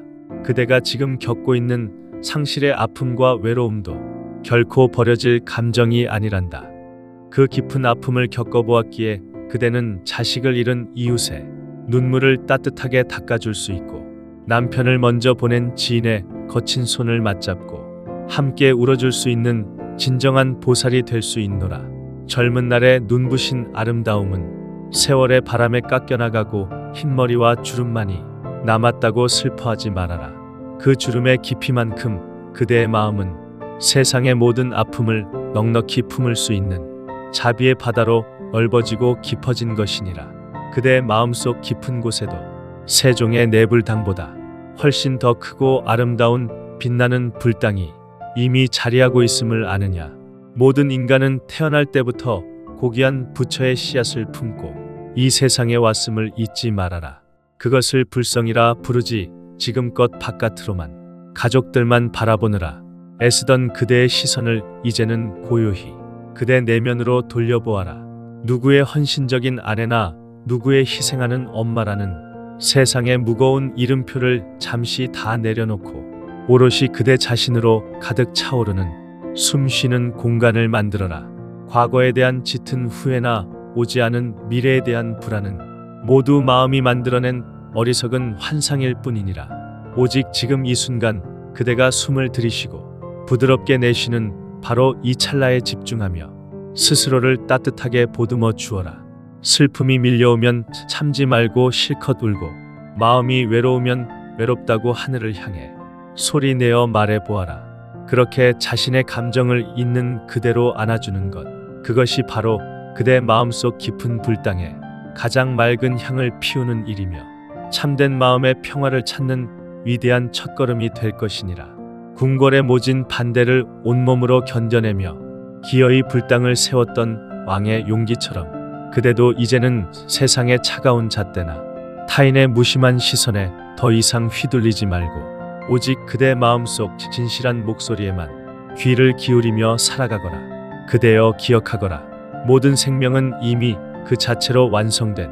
그대가 지금 겪고 있는 상실의 아픔과 외로움도 결코 버려질 감정이 아니란다. 그 깊은 아픔을 겪어보았기에 그대는 자식을 잃은 이웃의 눈물을 따뜻하게 닦아줄 수 있고 남편을 먼저 보낸 지인의 거친 손을 맞잡고 함께 울어줄 수 있는 진정한 보살이 될 수 있노라. 젊은 날의 눈부신 아름다움은 세월의 바람에 깎여나가고 흰머리와 주름만이 남았다고 슬퍼하지 말아라. 그 주름의 깊이만큼 그대의 마음은 세상의 모든 아픔을 넉넉히 품을 수 있는 자비의 바다로 넓어지고 깊어진 것이니라. 그대의 마음속 깊은 곳에도 세종의 내불당보다 훨씬 더 크고 아름다운 빛나는 불당이 이미 자리하고 있음을 아느냐. 모든 인간은 태어날 때부터 고귀한 부처의 씨앗을 품고 이 세상에 왔음을 잊지 말아라. 그것을 불성이라 부르지 지금껏 바깥으로만 가족들만 바라보느라 애쓰던 그대의 시선을 이제는 고요히 그대 내면으로 돌려보아라. 누구의 헌신적인 아내나 누구의 희생하는 엄마라는 세상의 무거운 이름표를 잠시 다 내려놓고 오롯이 그대 자신으로 가득 차오르는 숨쉬는 공간을 만들어라. 과거에 대한 짙은 후회나 오지 않은 미래에 대한 불안은 모두 마음이 만들어낸 어리석은 환상일 뿐이니라. 오직 지금 이 순간 그대가 숨을 들이쉬고 부드럽게 내쉬는 바로 이 찰나에 집중하며 스스로를 따뜻하게 보듬어 주어라. 슬픔이 밀려오면 참지 말고 실컷 울고 마음이 외로우면 외롭다고 하늘을 향해 소리내어 말해보아라. 그렇게 자신의 감정을 있는 그대로 안아주는 것, 그것이 바로 그대 마음속 깊은 불당에 가장 맑은 향을 피우는 일이며 참된 마음의 평화를 찾는 위대한 첫걸음이 될 것이니라. 궁궐의 모진 반대를 온몸으로 견뎌내며 기어이 불당을 세웠던 왕의 용기처럼 그대도 이제는 세상의 차가운 잣대나 타인의 무심한 시선에 더 이상 휘둘리지 말고 오직 그대 마음속 진실한 목소리에만 귀를 기울이며 살아가거라. 그대여 기억하거라. 모든 생명은 이미 그 자체로 완성된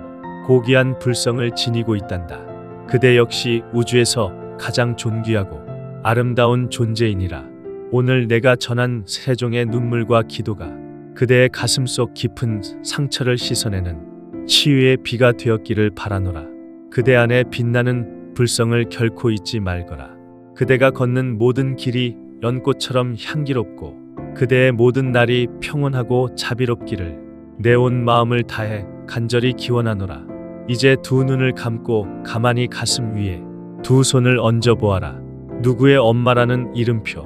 고귀한 불성을 지니고 있단다. 그대 역시 우주에서 가장 존귀하고 아름다운 존재이니라. 오늘 내가 전한 세종의 눈물과 기도가 그대의 가슴속 깊은 상처를 씻어내는 치유의 비가 되었기를 바라노라. 그대 안에 빛나는 불성을 결코 잊지 말거라. 그대가 걷는 모든 길이 연꽃처럼 향기롭고 그대의 모든 날이 평온하고 자비롭기를 내 온 마음을 다해 간절히 기원하노라. 이제 두 눈을 감고 가만히 가슴 위에 두 손을 얹어 보아라. 누구의 엄마라는 이름표,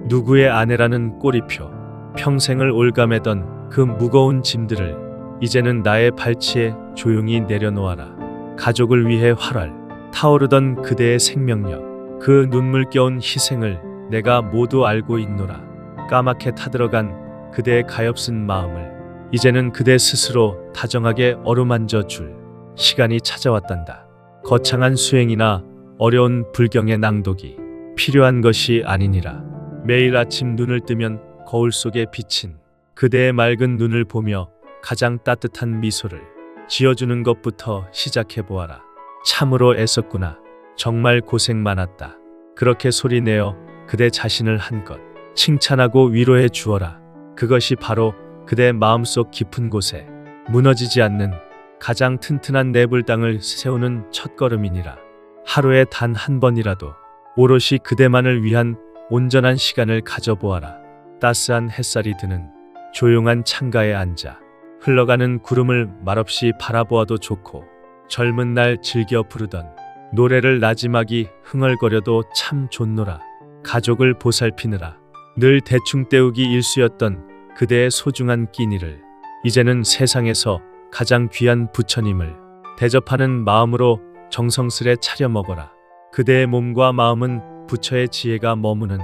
누구의 아내라는 꼬리표, 평생을 올가매던 그 무거운 짐들을 이제는 나의 발치에 조용히 내려놓아라. 가족을 위해 활활 타오르던 그대의 생명력, 그 눈물겨운 희생을 내가 모두 알고 있노라. 까맣게 타들어간 그대의 가엾은 마음을 이제는 그대 스스로 다정하게 어루만져 줄 시간이 찾아왔단다. 거창한 수행이나 어려운 불경의 낭독이 필요한 것이 아니니라. 매일 아침 눈을 뜨면 거울 속에 비친 그대의 맑은 눈을 보며 가장 따뜻한 미소를 지어주는 것부터 시작해 보아라. 참으로 애썼구나. 정말 고생 많았다. 그렇게 소리내어 그대 자신을 한껏 칭찬하고 위로해 주어라. 그것이 바로 그대 마음속 깊은 곳에 무너지지 않는 가장 튼튼한 내불당을 세우는 첫걸음이니라. 하루에 단 한 번이라도 오롯이 그대만을 위한 온전한 시간을 가져보아라. 따스한 햇살이 드는 조용한 창가에 앉아 흘러가는 구름을 말없이 바라보아도 좋고 젊은 날 즐겨 부르던 노래를 나지막이 흥얼거려도 참 좋노라. 가족을 보살피느라 늘 대충 때우기 일쑤였던 그대의 소중한 끼니를 이제는 세상에서 가장 귀한 부처님을 대접하는 마음으로 정성스레 차려 먹어라. 그대의 몸과 마음은 부처의 지혜가 머무는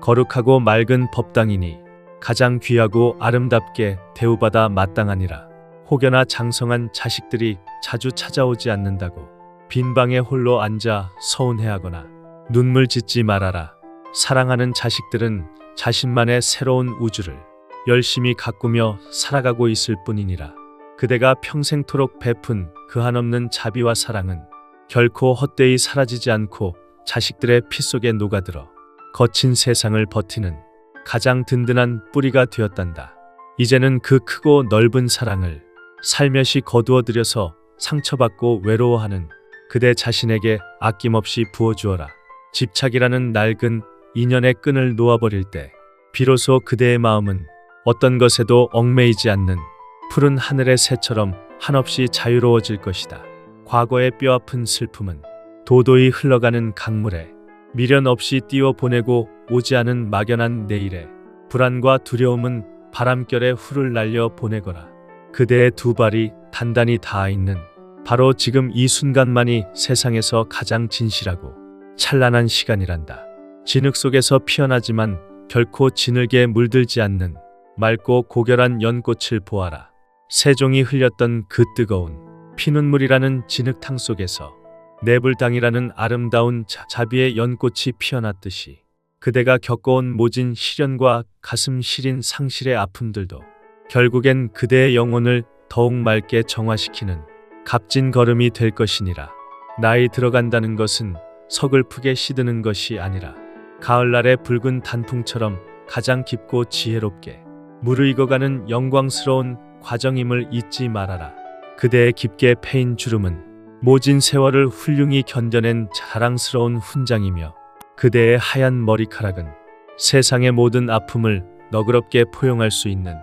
거룩하고 맑은 법당이니 가장 귀하고 아름답게 대우받아 마땅하니라. 혹여나 장성한 자식들이 자주 찾아오지 않는다고 빈 방에 홀로 앉아 서운해하거나 눈물 짓지 말아라. 사랑하는 자식들은 자신만의 새로운 우주를 열심히 가꾸며 살아가고 있을 뿐이니라. 그대가 평생토록 베푼 그 한없는 자비와 사랑은 결코 헛되이 사라지지 않고 자식들의 피 속에 녹아들어 거친 세상을 버티는 가장 든든한 뿌리가 되었단다. 이제는 그 크고 넓은 사랑을 살며시 거두어들여서 상처받고 외로워하는 그대 자신에게 아낌없이 부어주어라. 집착이라는 낡은 인연의 끈을 놓아버릴 때 비로소 그대의 마음은 어떤 것에도 얽매이지 않는 푸른 하늘의 새처럼 한없이 자유로워질 것이다. 과거의 뼈아픈 슬픔은 도도히 흘러가는 강물에 미련 없이 띄워 보내고 오지 않은 막연한 내일에 불안과 두려움은 바람결에 훌을 날려 보내거라. 그대의 두 발이 단단히 닿아 있는 바로 지금 이 순간만이 세상에서 가장 진실하고 찬란한 시간이란다. 진흙 속에서 피어나지만 결코 진흙에 물들지 않는 맑고 고결한 연꽃을 보아라. 세종이 흘렸던 그 뜨거운 피눈물이라는 진흙탕 속에서 내불당이라는 아름다운 자비의 연꽃이 피어났듯이 그대가 겪어온 모진 시련과 가슴 시린 상실의 아픔들도 결국엔 그대의 영혼을 더욱 맑게 정화시키는 값진 걸음이 될 것이니라. 나이 들어간다는 것은 서글프게 시드는 것이 아니라 가을날의 붉은 단풍처럼 가장 깊고 지혜롭게 무르익어가는 영광스러운 과정임을 잊지 말아라. 그대의 깊게 패인 주름은 모진 세월을 훌륭히 견뎌낸 자랑스러운 훈장이며 그대의 하얀 머리카락은 세상의 모든 아픔을 너그럽게 포용할 수 있는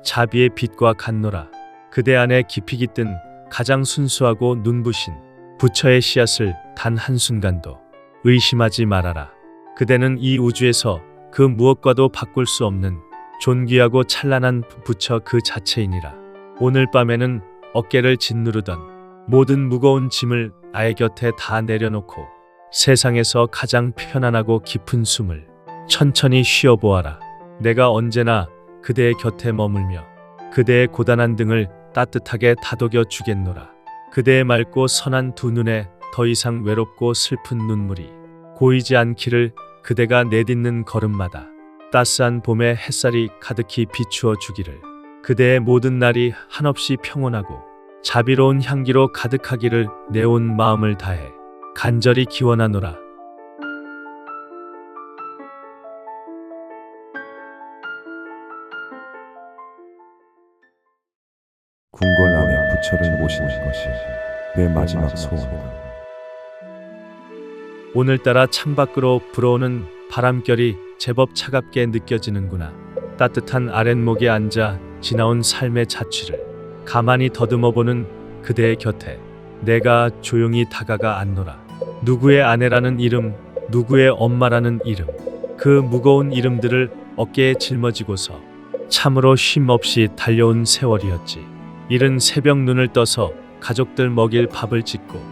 자비의 빛과 같노라. 그대 안에 깊이 깃든 가장 순수하고 눈부신 부처의 씨앗을 단 한순간도 의심하지 말아라. 그대는 이 우주에서 그 무엇과도 바꿀 수 없는 존귀하고 찬란한 부처 그 자체이니라. 오늘 밤에는 어깨를 짓누르던 모든 무거운 짐을 나의 곁에 다 내려놓고 세상에서 가장 편안하고 깊은 숨을 천천히 쉬어보아라. 내가 언제나 그대의 곁에 머물며 그대의 고단한 등을 따뜻하게 다독여 주겠노라. 그대의 맑고 선한 두 눈에 더 이상 외롭고 슬픈 눈물이 고이지 않기를. 그대가 내딛는 걸음마다 따스한 봄의 햇살이 가득히 비추어 주기를. 그대의 모든 날이 한없이 평온하고 자비로운 향기로 가득하기를 내 온 마음을 다해 간절히 기원하노라. 궁궐 안에 부처를 모시는 것이 내 마지막 소원이다. 오늘따라 창밖으로 불어오는 바람결이 제법 차갑게 느껴지는구나. 따뜻한 아랫목에 앉아 지나온 삶의 자취를 가만히 더듬어보는 그대의 곁에 내가 조용히 다가가 앉노라. 누구의 아내라는 이름, 누구의 엄마라는 이름, 그 무거운 이름들을 어깨에 짊어지고서 참으로 쉼 없이 달려온 세월이었지. 이른 새벽 눈을 떠서 가족들 먹일 밥을 짓고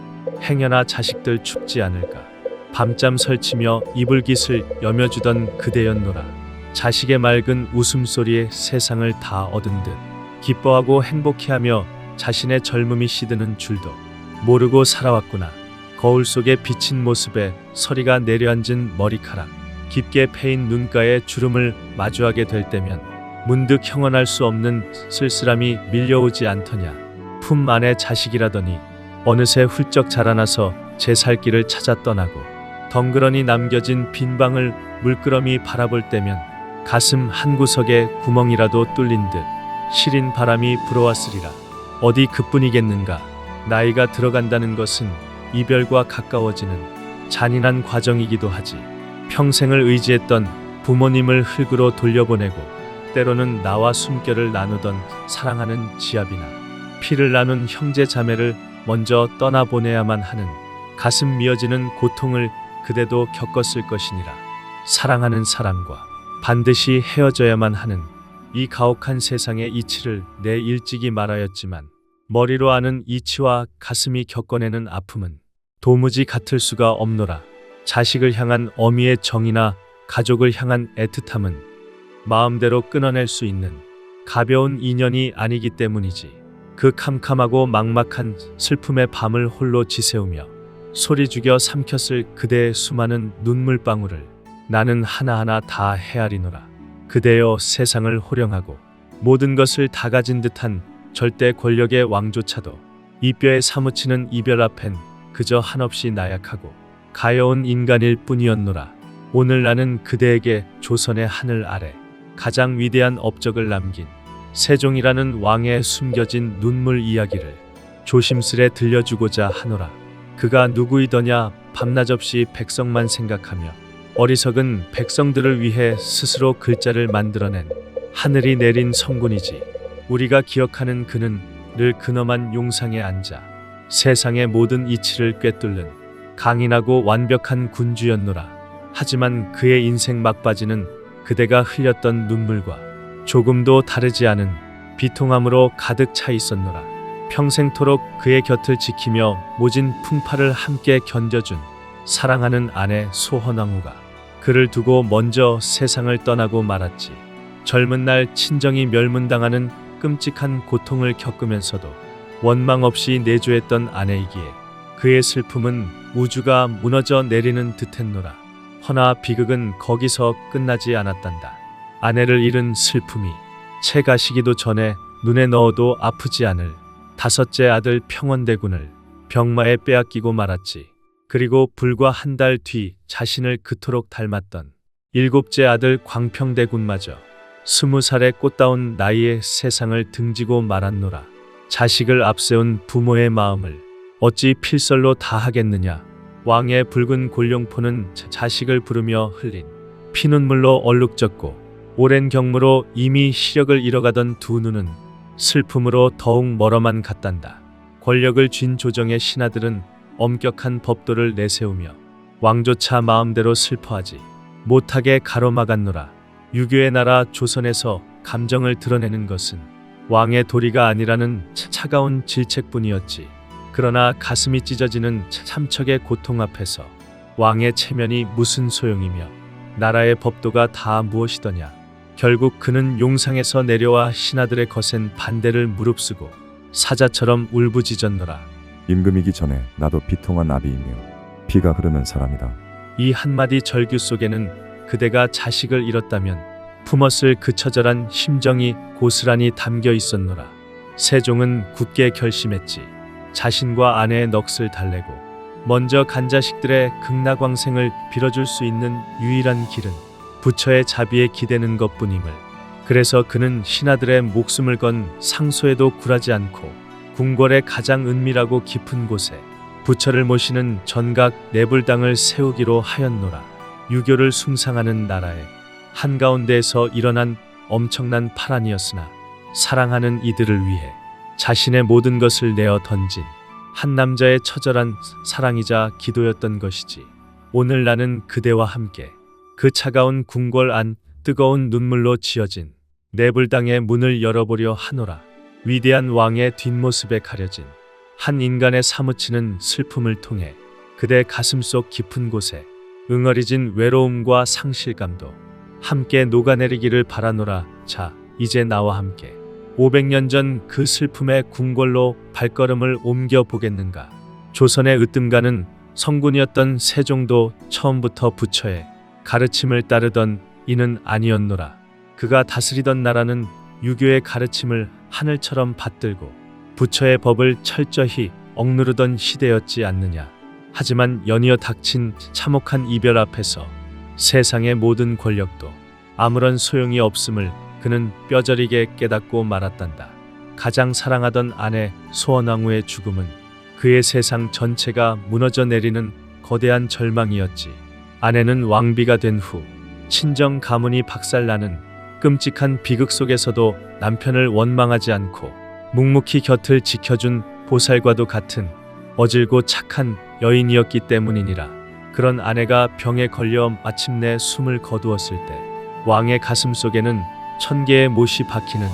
행여나 자식들 춥지 않을까 밤잠 설치며 이불깃을 여며주던 그대였노라. 자식의 맑은 웃음소리에 세상을 다 얻은 듯 기뻐하고 행복해하며 자신의 젊음이 시드는 줄도 모르고 살아왔구나. 거울 속에 비친 모습에 서리가 내려앉은 머리카락, 깊게 패인 눈가에 주름을 마주하게 될 때면 문득 형언할 수 없는 쓸쓸함이 밀려오지 않더냐. 품 안에 자식이라더니 어느새 훌쩍 자라나서 제 살 길을 찾아 떠나고 덩그러니 남겨진 빈 방을 물끄러미 바라볼 때면 가슴 한구석에 구멍이라도 뚫린 듯 시린 바람이 불어왔으리라. 어디 그뿐이겠는가. 나이가 들어간다는 것은 이별과 가까워지는 잔인한 과정이기도 하지. 평생을 의지했던 부모님을 흙으로 돌려보내고 때로는 나와 숨결을 나누던 사랑하는 지압이나 피를 나눈 형제 자매를 먼저 떠나보내야만 하는 가슴 미어지는 고통을 그대도 겪었을 것이니라. 사랑하는 사람과 반드시 헤어져야만 하는 이 가혹한 세상의 이치를 내 일찍이 말하였지만 머리로 아는 이치와 가슴이 겪어내는 아픔은 도무지 같을 수가 없노라. 자식을 향한 어미의 정이나 가족을 향한 애틋함은 마음대로 끊어낼 수 있는 가벼운 인연이 아니기 때문이지. 그 캄캄하고 막막한 슬픔의 밤을 홀로 지새우며 소리 죽여 삼켰을 그대의 수많은 눈물방울을 나는 하나하나 다 헤아리노라. 그대여 세상을 호령하고 모든 것을 다 가진 듯한 절대 권력의 왕조차도 이 뼈에 사무치는 이별 앞엔 그저 한없이 나약하고 가여운 인간일 뿐이었노라. 오늘 나는 그대에게 조선의 하늘 아래 가장 위대한 업적을 남긴 세종이라는 왕의 숨겨진 눈물 이야기를 조심스레 들려주고자 하노라. 그가 누구이더냐. 밤낮 없이 백성만 생각하며 어리석은 백성들을 위해 스스로 글자를 만들어낸 하늘이 내린 성군이지. 우리가 기억하는 그는 늘 근엄한 용상에 앉아 세상의 모든 이치를 꿰뚫는 강인하고 완벽한 군주였노라. 하지만 그의 인생 막바지는 그대가 흘렸던 눈물과 조금도 다르지 않은 비통함으로 가득 차 있었노라. 평생토록 그의 곁을 지키며 모진 풍파를 함께 견뎌준 사랑하는 아내 소헌왕후가 그를 두고 먼저 세상을 떠나고 말았지. 젊은 날 친정이 멸문당하는 끔찍한 고통을 겪으면서도 원망 없이 내조했던 아내이기에 그의 슬픔은 우주가 무너져 내리는 듯했노라. 허나 비극은 거기서 끝나지 않았단다. 아내를 잃은 슬픔이 채 가시기도 전에 눈에 넣어도 아프지 않을 다섯째 아들 평원대군을 병마에 빼앗기고 말았지. 그리고 불과 한 달 뒤 자신을 그토록 닮았던 일곱째 아들 광평대군마저 20살의 꽃다운 나이에 세상을 등지고 말았노라. 자식을 앞세운 부모의 마음을 어찌 필설로 다 하겠느냐. 왕의 붉은 골룡포는 자식을 부르며 흘린 피눈물로 얼룩졌고 오랜 경무로 이미 시력을 잃어가던 두 눈은 슬픔으로 더욱 멀어만 갔단다. 권력을 쥔 조정의 신하들은 엄격한 법도를 내세우며 왕조차 마음대로 슬퍼하지 못하게 가로막았노라. 유교의 나라 조선에서 감정을 드러내는 것은 왕의 도리가 아니라는 차가운 질책뿐이었지. 그러나 가슴이 찢어지는 참척의 고통 앞에서 왕의 체면이 무슨 소용이며 나라의 법도가 다 무엇이더냐. 결국 그는 용상에서 내려와 신하들의 거센 반대를 무릅쓰고 사자처럼 울부짖었노라. 임금이기 전에 나도 비통한 나비이며 피가 흐르는 사람이다. 이 한마디 절규 속에는 그대가 자식을 잃었다면 품었을 그 처절한 심정이 고스란히 담겨 있었노라. 세종은 굳게 결심했지. 자신과 아내의 넋을 달래고 먼저 간 자식들의 극락왕생을 빌어줄 수 있는 유일한 길은 부처의 자비에 기대는 것뿐임을. 그래서 그는 신하들의 목숨을 건 상소에도 굴하지 않고 궁궐의 가장 은밀하고 깊은 곳에 부처를 모시는 전각 내불당을 세우기로 하였노라. 유교를 숭상하는 나라의 한가운데에서 일어난 엄청난 파란이었으나 사랑하는 이들을 위해 자신의 모든 것을 내어 던진 한 남자의 처절한 사랑이자 기도였던 것이지. 오늘 나는 그대와 함께 그 차가운 궁궐 안 뜨거운 눈물로 지어진 내불당의 문을 열어보려 하노라. 위대한 왕의 뒷모습에 가려진 한 인간의 사무치는 슬픔을 통해 그대 가슴속 깊은 곳에 응어리진 외로움과 상실감도 함께 녹아내리기를 바라노라. 자, 이제 나와 함께 500년 전 그 슬픔의 궁궐로 발걸음을 옮겨 보겠는가. 조선의 으뜸가는 성군이었던 세종도 처음부터 부처의 가르침을 따르던 이는 아니었노라. 그가 다스리던 나라는 유교의 가르침을 하늘처럼 받들고 부처의 법을 철저히 억누르던 시대였지 않느냐. 하지만 연이어 닥친 참혹한 이별 앞에서 세상의 모든 권력도 아무런 소용이 없음을 그는 뼈저리게 깨닫고 말았단다. 가장 사랑하던 아내 소헌왕후의 죽음은 그의 세상 전체가 무너져 내리는 거대한 절망이었지. 아내는 왕비가 된 후 친정 가문이 박살나는 끔찍한 비극 속에서도 남편을 원망하지 않고 묵묵히 곁을 지켜준 보살과도 같은 어질고 착한 여인이었기 때문이니라. 그런 아내가 병에 걸려 마침내 숨을 거두었을 때 왕의 가슴 속에는 1000개의 못이 박히는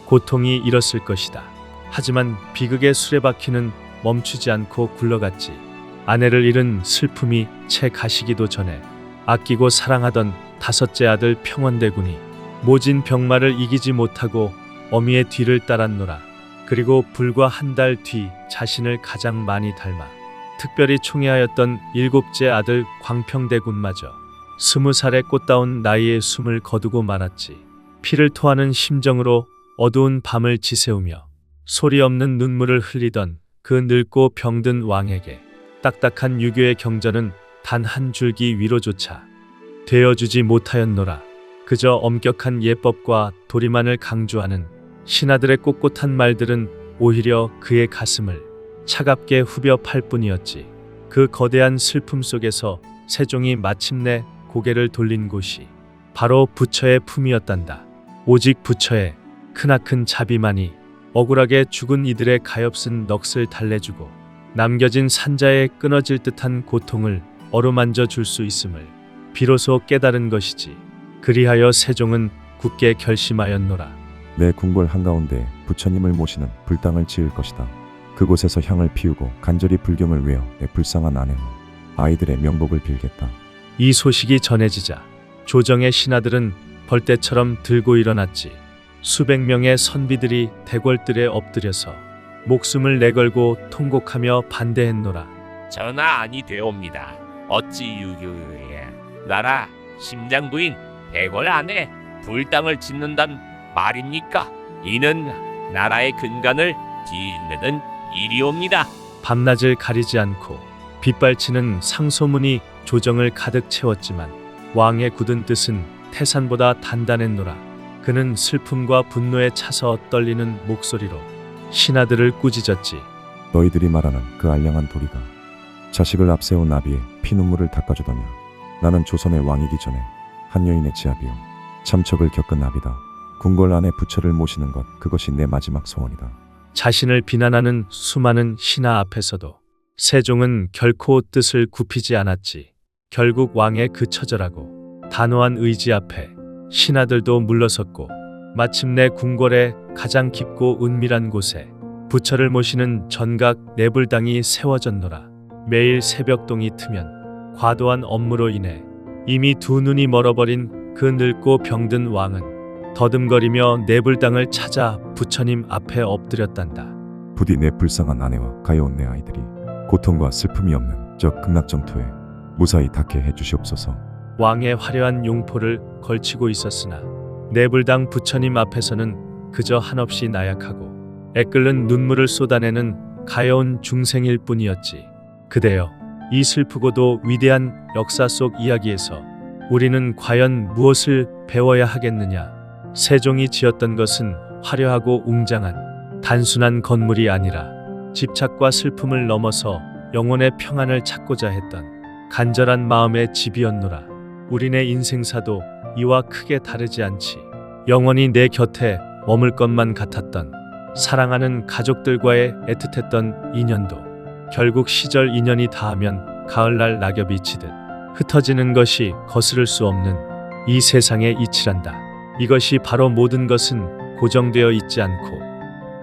고통이 일었을 것이다. 하지만 비극의 수레바퀴는 멈추지 않고 굴러갔지. 아내를 잃은 슬픔이 채 가시기도 전에 아끼고 사랑하던 다섯째 아들 평원대군이 모진 병마를 이기지 못하고 어미의 뒤를 따랐노라. 그리고 불과 한 달 뒤 자신을 가장 많이 닮아 특별히 총애하였던 일곱째 아들 광평대군마저 20살의 꽃다운 나이에 숨을 거두고 말았지. 피를 토하는 심정으로 어두운 밤을 지새우며 소리 없는 눈물을 흘리던 그 늙고 병든 왕에게 딱딱한 유교의 경전은 단 한 줄기 위로조차 되어주지 못하였노라. 그저 엄격한 예법과 도리만을 강조하는 신하들의 꼿꼿한 말들은 오히려 그의 가슴을 차갑게 후벼 팔 뿐이었지. 그 거대한 슬픔 속에서 세종이 마침내 고개를 돌린 곳이 바로 부처의 품이었단다. 오직 부처의 크나큰 자비만이 억울하게 죽은 이들의 가엾은 넋을 달래주고 남겨진 산자의 끊어질 듯한 고통을 어루만져 줄 수 있음을 비로소 깨달은 것이지. 그리하여 세종은 굳게 결심하였노라. 내 궁궐 한가운데 부처님을 모시는 불당을 지을 것이다. 그곳에서 향을 피우고 간절히 불경을 외워 내 불쌍한 아내와 아이들의 명복을 빌겠다. 이 소식이 전해지자 조정의 신하들은 벌떼처럼 들고 일어났지. 수백 명의 선비들이 대궐들에 엎드려서 목숨을 내걸고 통곡하며 반대했노라. 전하 아니 되옵니다. 어찌 유교에 나라 심장부인 대궐 안에 불당을 짓는단 말입니까? 이는 나라의 근간을 뒤흔드는 일이옵니다. 밤낮을 가리지 않고 빗발치는 상소문이 조정을 가득 채웠지만 왕의 굳은 뜻은 태산보다 단단했노라. 그는 슬픔과 분노에 차서 떨리는 목소리로 신하들을 꾸짖었지. 너희들이 말하는 그 알량한 도리가 자식을 앞세운 나비의 피눈물을 닦아주더냐. 나는 조선의 왕이기 전에 한 여인의 지압이요 참척을 겪은 나비다. 궁궐 안에 부처를 모시는 것, 그것이 내 마지막 소원이다. 자신을 비난하는 수많은 신하 앞에서도 세종은 결코 뜻을 굽히지 않았지. 결국 왕의 그 처절하고 단호한 의지 앞에 신하들도 물러섰고 마침내 궁궐의 가장 깊고 은밀한 곳에 부처를 모시는 전각 내불당이 세워졌노라. 매일 새벽동이 트면 과도한 업무로 인해 이미 두 눈이 멀어버린 그 늙고 병든 왕은 더듬거리며 내불당을 찾아 부처님 앞에 엎드렸단다. 부디 내 불쌍한 아내와 가여운 내 아이들이 고통과 슬픔이 없는 저 극락정토에 무사히 닿게 해주시옵소서. 왕의 화려한 용포를 걸치고 있었으나 내불당 부처님 앞에서는 그저 한없이 나약하고 애끓는 눈물을 쏟아내는 가여운 중생일 뿐이었지. 그대여, 이 슬프고도 위대한 역사 속 이야기에서 우리는 과연 무엇을 배워야 하겠느냐? 세종이 지었던 것은 화려하고 웅장한 단순한 건물이 아니라 집착과 슬픔을 넘어서 영혼의 평안을 찾고자 했던 간절한 마음의 집이었노라. 우리네 인생사도 이와 크게 다르지 않지. 영원히 내 곁에 머물 것만 같았던 사랑하는 가족들과의 애틋했던 인연도 결국 시절 인연이 닿으면 가을날 낙엽이 치듯 흩어지는 것이 거스를 수 없는 이 세상의 이치란다. 이것이 바로 모든 것은 고정되어 있지 않고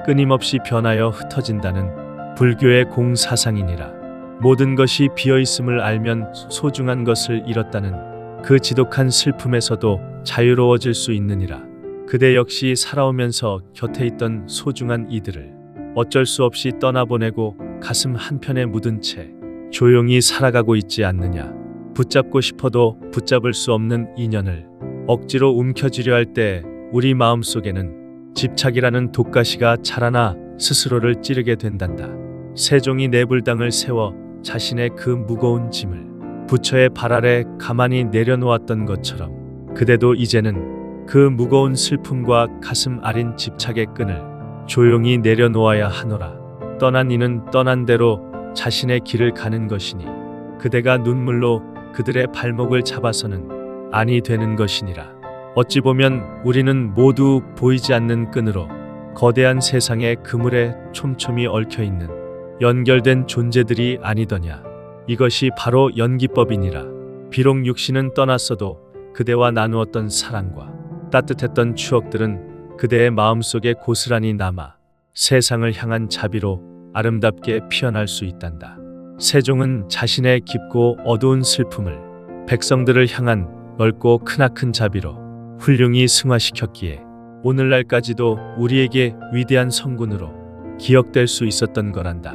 끊임없이 변하여 흩어진다는 불교의 공사상이니라. 모든 것이 비어있음을 알면 소중한 것을 잃었다는 그 지독한 슬픔에서도 자유로워질 수 있느니라. 그대 역시 살아오면서 곁에 있던 소중한 이들을 어쩔 수 없이 떠나보내고 가슴 한편에 묻은 채 조용히 살아가고 있지 않느냐. 붙잡고 싶어도 붙잡을 수 없는 인연을 억지로 움켜쥐려 할 때 우리 마음속에는 집착이라는 독가시가 자라나 스스로를 찌르게 된단다. 세종이 내불당을 세워 자신의 그 무거운 짐을 부처의 발 아래 가만히 내려놓았던 것처럼 그대도 이제는 그 무거운 슬픔과 가슴 아린 집착의 끈을 조용히 내려놓아야 하노라. 떠난 이는 떠난 대로 자신의 길을 가는 것이니 그대가 눈물로 그들의 발목을 잡아서는 아니 되는 것이니라. 어찌 보면 우리는 모두 보이지 않는 끈으로 거대한 세상의 그물에 촘촘히 얽혀있는 연결된 존재들이 아니더냐. 이것이 바로 연기법이니라. 비록 육신은 떠났어도 그대와 나누었던 사랑과 따뜻했던 추억들은 그대의 마음속에 고스란히 남아 세상을 향한 자비로 아름답게 피어날 수 있단다. 세종은 자신의 깊고 어두운 슬픔을 백성들을 향한 넓고 크나큰 자비로 훌륭히 승화시켰기에 오늘날까지도 우리에게 위대한 성군으로 기억될 수 있었던 거란다.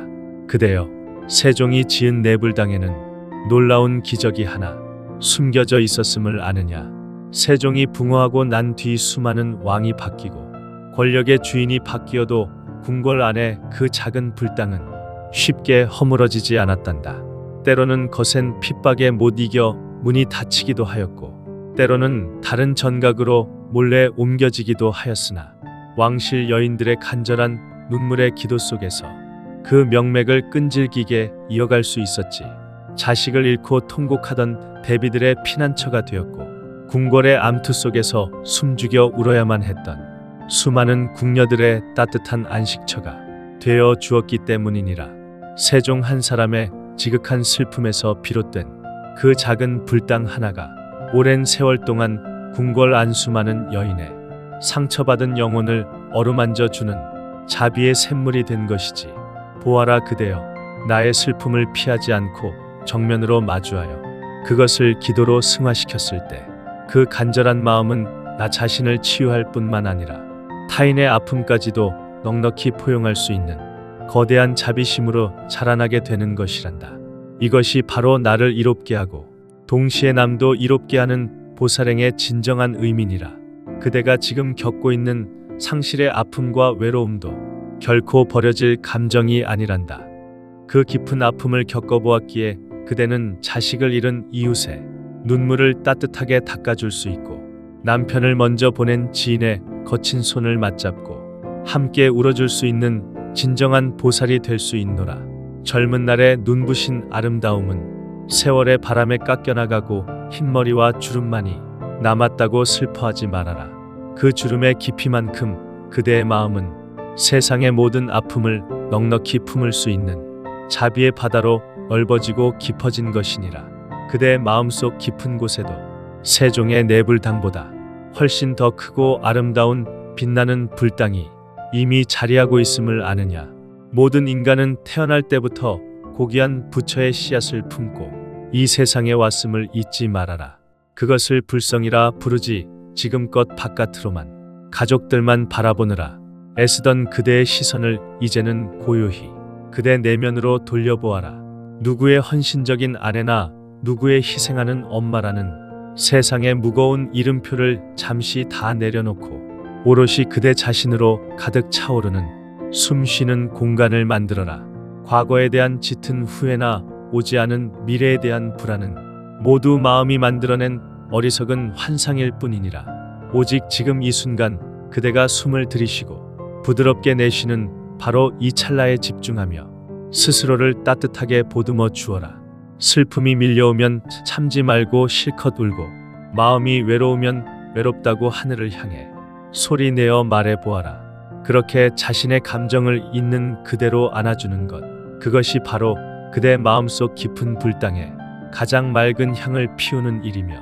그대여, 세종이 지은 내불당에는 놀라운 기적이 하나 숨겨져 있었음을 아느냐. 세종이 붕어하고 난 뒤 수많은 왕이 바뀌고 권력의 주인이 바뀌어도 궁궐 안에 그 작은 불당은 쉽게 허물어지지 않았단다. 때로는 거센 핍박에 못 이겨 문이 닫히기도 하였고 때로는 다른 전각으로 몰래 옮겨지기도 하였으나 왕실 여인들의 간절한 눈물의 기도 속에서 그 명맥을 끈질기게 이어갈 수 있었지. 자식을 잃고 통곡하던 대비들의 피난처가 되었고 궁궐의 암투 속에서 숨죽여 울어야만 했던 수많은 궁녀들의 따뜻한 안식처가 되어 주었기 때문이니라. 세종 한 사람의 지극한 슬픔에서 비롯된 그 작은 불당 하나가 오랜 세월 동안 궁궐 안 수많은 여인의 상처받은 영혼을 어루만져 주는 자비의 샘물이 된 것이지. 보아라 그대여, 나의 슬픔을 피하지 않고 정면으로 마주하여 그것을 기도로 승화시켰을 때 그 간절한 마음은 나 자신을 치유할 뿐만 아니라 타인의 아픔까지도 넉넉히 포용할 수 있는 거대한 자비심으로 자라나게 되는 것이란다. 이것이 바로 나를 이롭게 하고 동시에 남도 이롭게 하는 보살행의 진정한 의미니라. 그대가 지금 겪고 있는 상실의 아픔과 외로움도 결코 버려질 감정이 아니란다. 그 깊은 아픔을 겪어보았기에 그대는 자식을 잃은 이웃의 눈물을 따뜻하게 닦아줄 수 있고 남편을 먼저 보낸 지인의 거친 손을 맞잡고 함께 울어줄 수 있는 진정한 보살이 될 수 있노라. 젊은 날의 눈부신 아름다움은 세월의 바람에 깎여나가고 흰머리와 주름만이 남았다고 슬퍼하지 말아라. 그 주름의 깊이만큼 그대의 마음은 세상의 모든 아픔을 넉넉히 품을 수 있는 자비의 바다로 넓어지고 깊어진 것이니라. 그대의 마음속 깊은 곳에도 세종의 내불당보다 훨씬 더 크고 아름다운 빛나는 불당이 이미 자리하고 있음을 아느냐. 모든 인간은 태어날 때부터 고귀한 부처의 씨앗을 품고 이 세상에 왔음을 잊지 말아라. 그것을 불성이라 부르지. 지금껏 바깥으로만 가족들만 바라보느라 애쓰던 그대의 시선을 이제는 고요히 그대 내면으로 돌려보아라. 누구의 헌신적인 아내나 누구의 희생하는 엄마라는 세상의 무거운 이름표를 잠시 다 내려놓고 오롯이 그대 자신으로 가득 차오르는 숨 쉬는 공간을 만들어라. 과거에 대한 짙은 후회나 오지 않은 미래에 대한 불안은 모두 마음이 만들어낸 어리석은 환상일 뿐이니라. 오직 지금 이 순간 그대가 숨을 들이쉬고 부드럽게 내쉬는 바로 이 찰나에 집중하며 스스로를 따뜻하게 보듬어 주어라. 슬픔이 밀려오면 참지 말고 실컷 울고 마음이 외로우면 외롭다고 하늘을 향해 소리내어 말해보아라. 그렇게 자신의 감정을 있는 그대로 안아주는 것, 그것이 바로 그대 마음속 깊은 불당에 가장 맑은 향을 피우는 일이며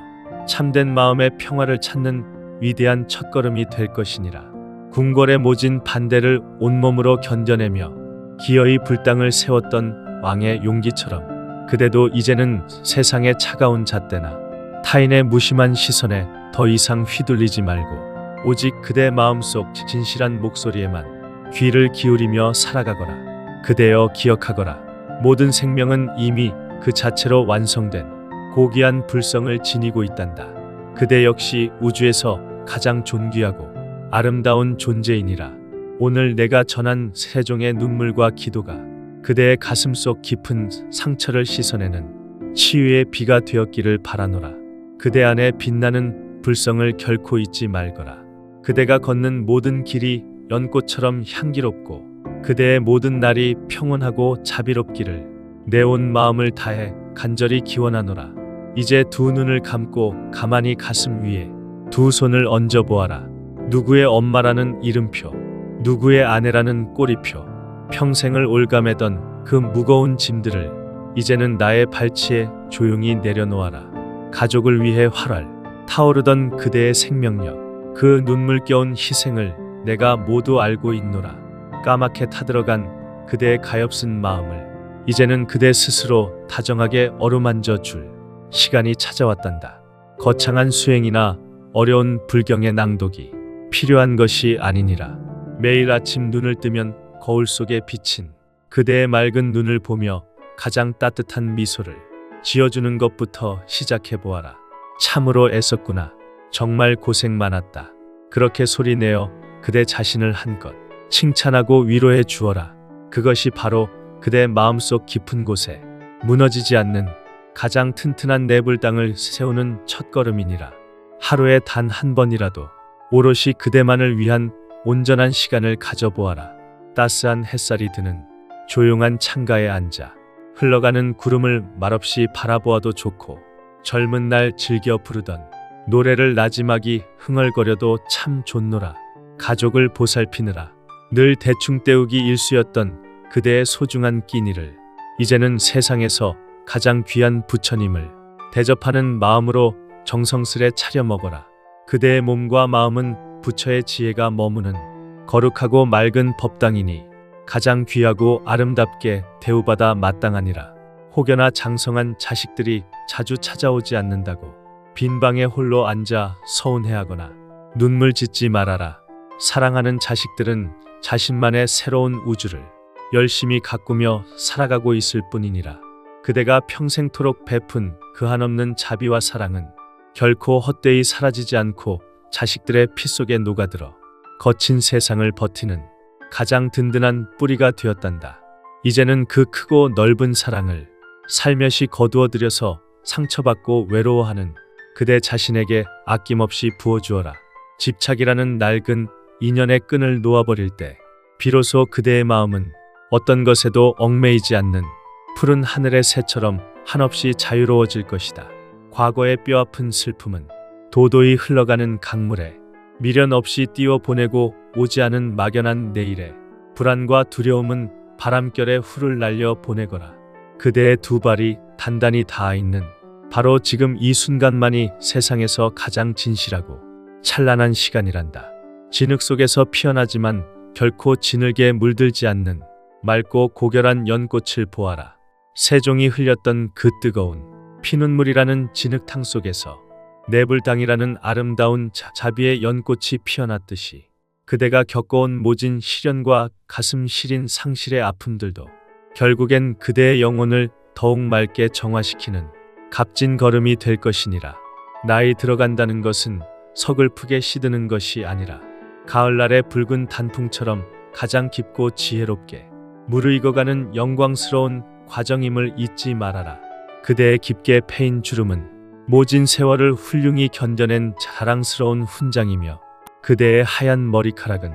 참된 마음의 평화를 찾는 위대한 첫걸음이 될 것이니라. 궁궐의 모진 반대를 온몸으로 견뎌내며 기어이 불당을 세웠던 왕의 용기처럼 그대도 이제는 세상의 차가운 잣대나 타인의 무심한 시선에 더 이상 휘둘리지 말고 오직 그대 마음속 진실한 목소리에만 귀를 기울이며 살아가거라. 그대여 기억하거라. 모든 생명은 이미 그 자체로 완성된 고귀한 불성을 지니고 있단다. 그대 역시 우주에서 가장 존귀하고 아름다운 존재이니라. 오늘 내가 전한 세종의 눈물과 기도가 그대의 가슴속 깊은 상처를 씻어내는 치유의 비가 되었기를 바라노라. 그대 안에 빛나는 불성을 결코 잊지 말거라. 그대가 걷는 모든 길이 연꽃처럼 향기롭고 그대의 모든 날이 평온하고 자비롭기를 내 온 마음을 다해 간절히 기원하노라. 이제 두 눈을 감고 가만히 가슴 위에 두 손을 얹어 보아라. 누구의 엄마라는 이름표, 누구의 아내라는 꼬리표, 평생을 올가매던 그 무거운 짐들을 이제는 나의 발치에 조용히 내려놓아라. 가족을 위해 활활 타오르던 그대의 생명력, 그 눈물겨운 희생을 내가 모두 알고 있노라. 까맣게 타들어간 그대의 가엾은 마음을 이제는 그대 스스로 다정하게 어루만져 줄 시간이 찾아왔단다. 거창한 수행이나 어려운 불경의 낭독이 필요한 것이 아니니라. 매일 아침 눈을 뜨면 거울 속에 비친 그대의 맑은 눈을 보며 가장 따뜻한 미소를 지어주는 것부터 시작해보아라. 참으로 애썼구나. 정말 고생 많았다. 그렇게 소리내어 그대 자신을 한껏 칭찬하고 위로해 주어라. 그것이 바로 그대 마음속 깊은 곳에 무너지지 않는 가장 튼튼한 내불당을 세우는 첫걸음이니라. 하루에 단 한 번이라도 오롯이 그대만을 위한 온전한 시간을 가져보아라. 따스한 햇살이 드는 조용한 창가에 앉아 흘러가는 구름을 말없이 바라보아도 좋고 젊은 날 즐겨 부르던 노래를 나지막이 흥얼거려도 참 좋노라. 가족을 보살피느라 늘 대충 때우기 일쑤였던 그대의 소중한 끼니를 이제는 세상에서 가장 귀한 부처님을 대접하는 마음으로 정성스레 차려 먹어라. 그대의 몸과 마음은 부처의 지혜가 머무는 거룩하고 맑은 법당이니 가장 귀하고 아름답게 대우받아 마땅하니라. 혹여나 장성한 자식들이 자주 찾아오지 않는다고 빈 방에 홀로 앉아 서운해하거나 눈물 짓지 말아라. 사랑하는 자식들은 자신만의 새로운 우주를 열심히 가꾸며 살아가고 있을 뿐이니라. 그대가 평생토록 베푼 그 한없는 자비와 사랑은 결코 헛되이 사라지지 않고 자식들의 피 속에 녹아들어 거친 세상을 버티는 가장 든든한 뿌리가 되었단다. 이제는 그 크고 넓은 사랑을 살며시 거두어들여서 상처받고 외로워하는 그대 자신에게 아낌없이 부어주어라. 집착이라는 낡은 인연의 끈을 놓아버릴 때 비로소 그대의 마음은 어떤 것에도 얽매이지 않는 푸른 하늘의 새처럼 한없이 자유로워질 것이다. 과거의 뼈아픈 슬픔은 도도히 흘러가는 강물에 미련 없이 띄워보내고 오지 않은 막연한 내일에 불안과 두려움은 바람결에 훌을 날려 보내거라. 그대의 두 발이 단단히 닿아 있는 바로 지금 이 순간만이 세상에서 가장 진실하고 찬란한 시간이란다. 진흙 속에서 피어나지만 결코 진흙에 물들지 않는 맑고 고결한 연꽃을 보아라. 세종이 흘렸던 그 뜨거운 피눈물이라는 진흙탕 속에서 내불당이라는 아름다운 자비의 연꽃이 피어났듯이 그대가 겪어온 모진 시련과 가슴 시린 상실의 아픔들도 결국엔 그대의 영혼을 더욱 맑게 정화시키는 값진 걸음이 될 것이니라. 나이 들어간다는 것은 서글프게 시드는 것이 아니라 가을날의 붉은 단풍처럼 가장 깊고 지혜롭게 무르익어가는 영광스러운 과정임을 잊지 말아라. 그대의 깊게 패인 주름은 모진 세월을 훌륭히 견뎌낸 자랑스러운 훈장이며 그대의 하얀 머리카락은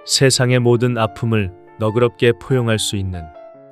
세상의 모든 아픔을 너그럽게 포용할 수 있는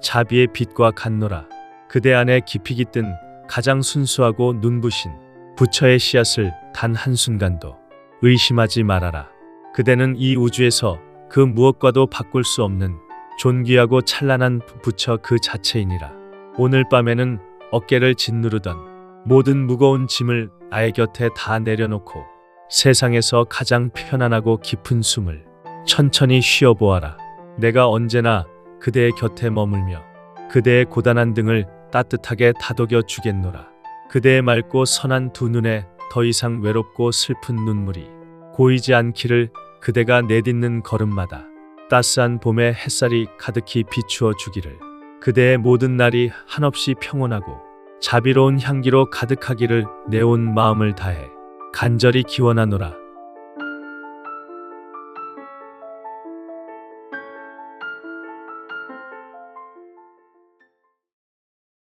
자비의 빛과 같노라. 그대 안에 깊이 깃든 가장 순수하고 눈부신 부처의 씨앗을 단 한순간도 의심하지 말아라. 그대는 이 우주에서 그 무엇과도 바꿀 수 없는 존귀하고 찬란한 부처 그 자체이니라. 오늘 밤에는 어깨를 짓누르던 모든 무거운 짐을 나의 곁에 다 내려놓고 세상에서 가장 편안하고 깊은 숨을 천천히 쉬어보아라. 내가 언제나 그대의 곁에 머물며 그대의 고단한 등을 따뜻하게 다독여 주겠노라. 그대의 맑고 선한 두 눈에 더 이상 외롭고 슬픈 눈물이 고이지 않기를 그대가 내딛는 걸음마다 따스한 봄의 햇살이 가득히 비추어 주기를 그대의 모든 날이 한없이 평온하고 자비로운 향기로 가득하기를 내 온 마음을 다해 간절히 기원하노라.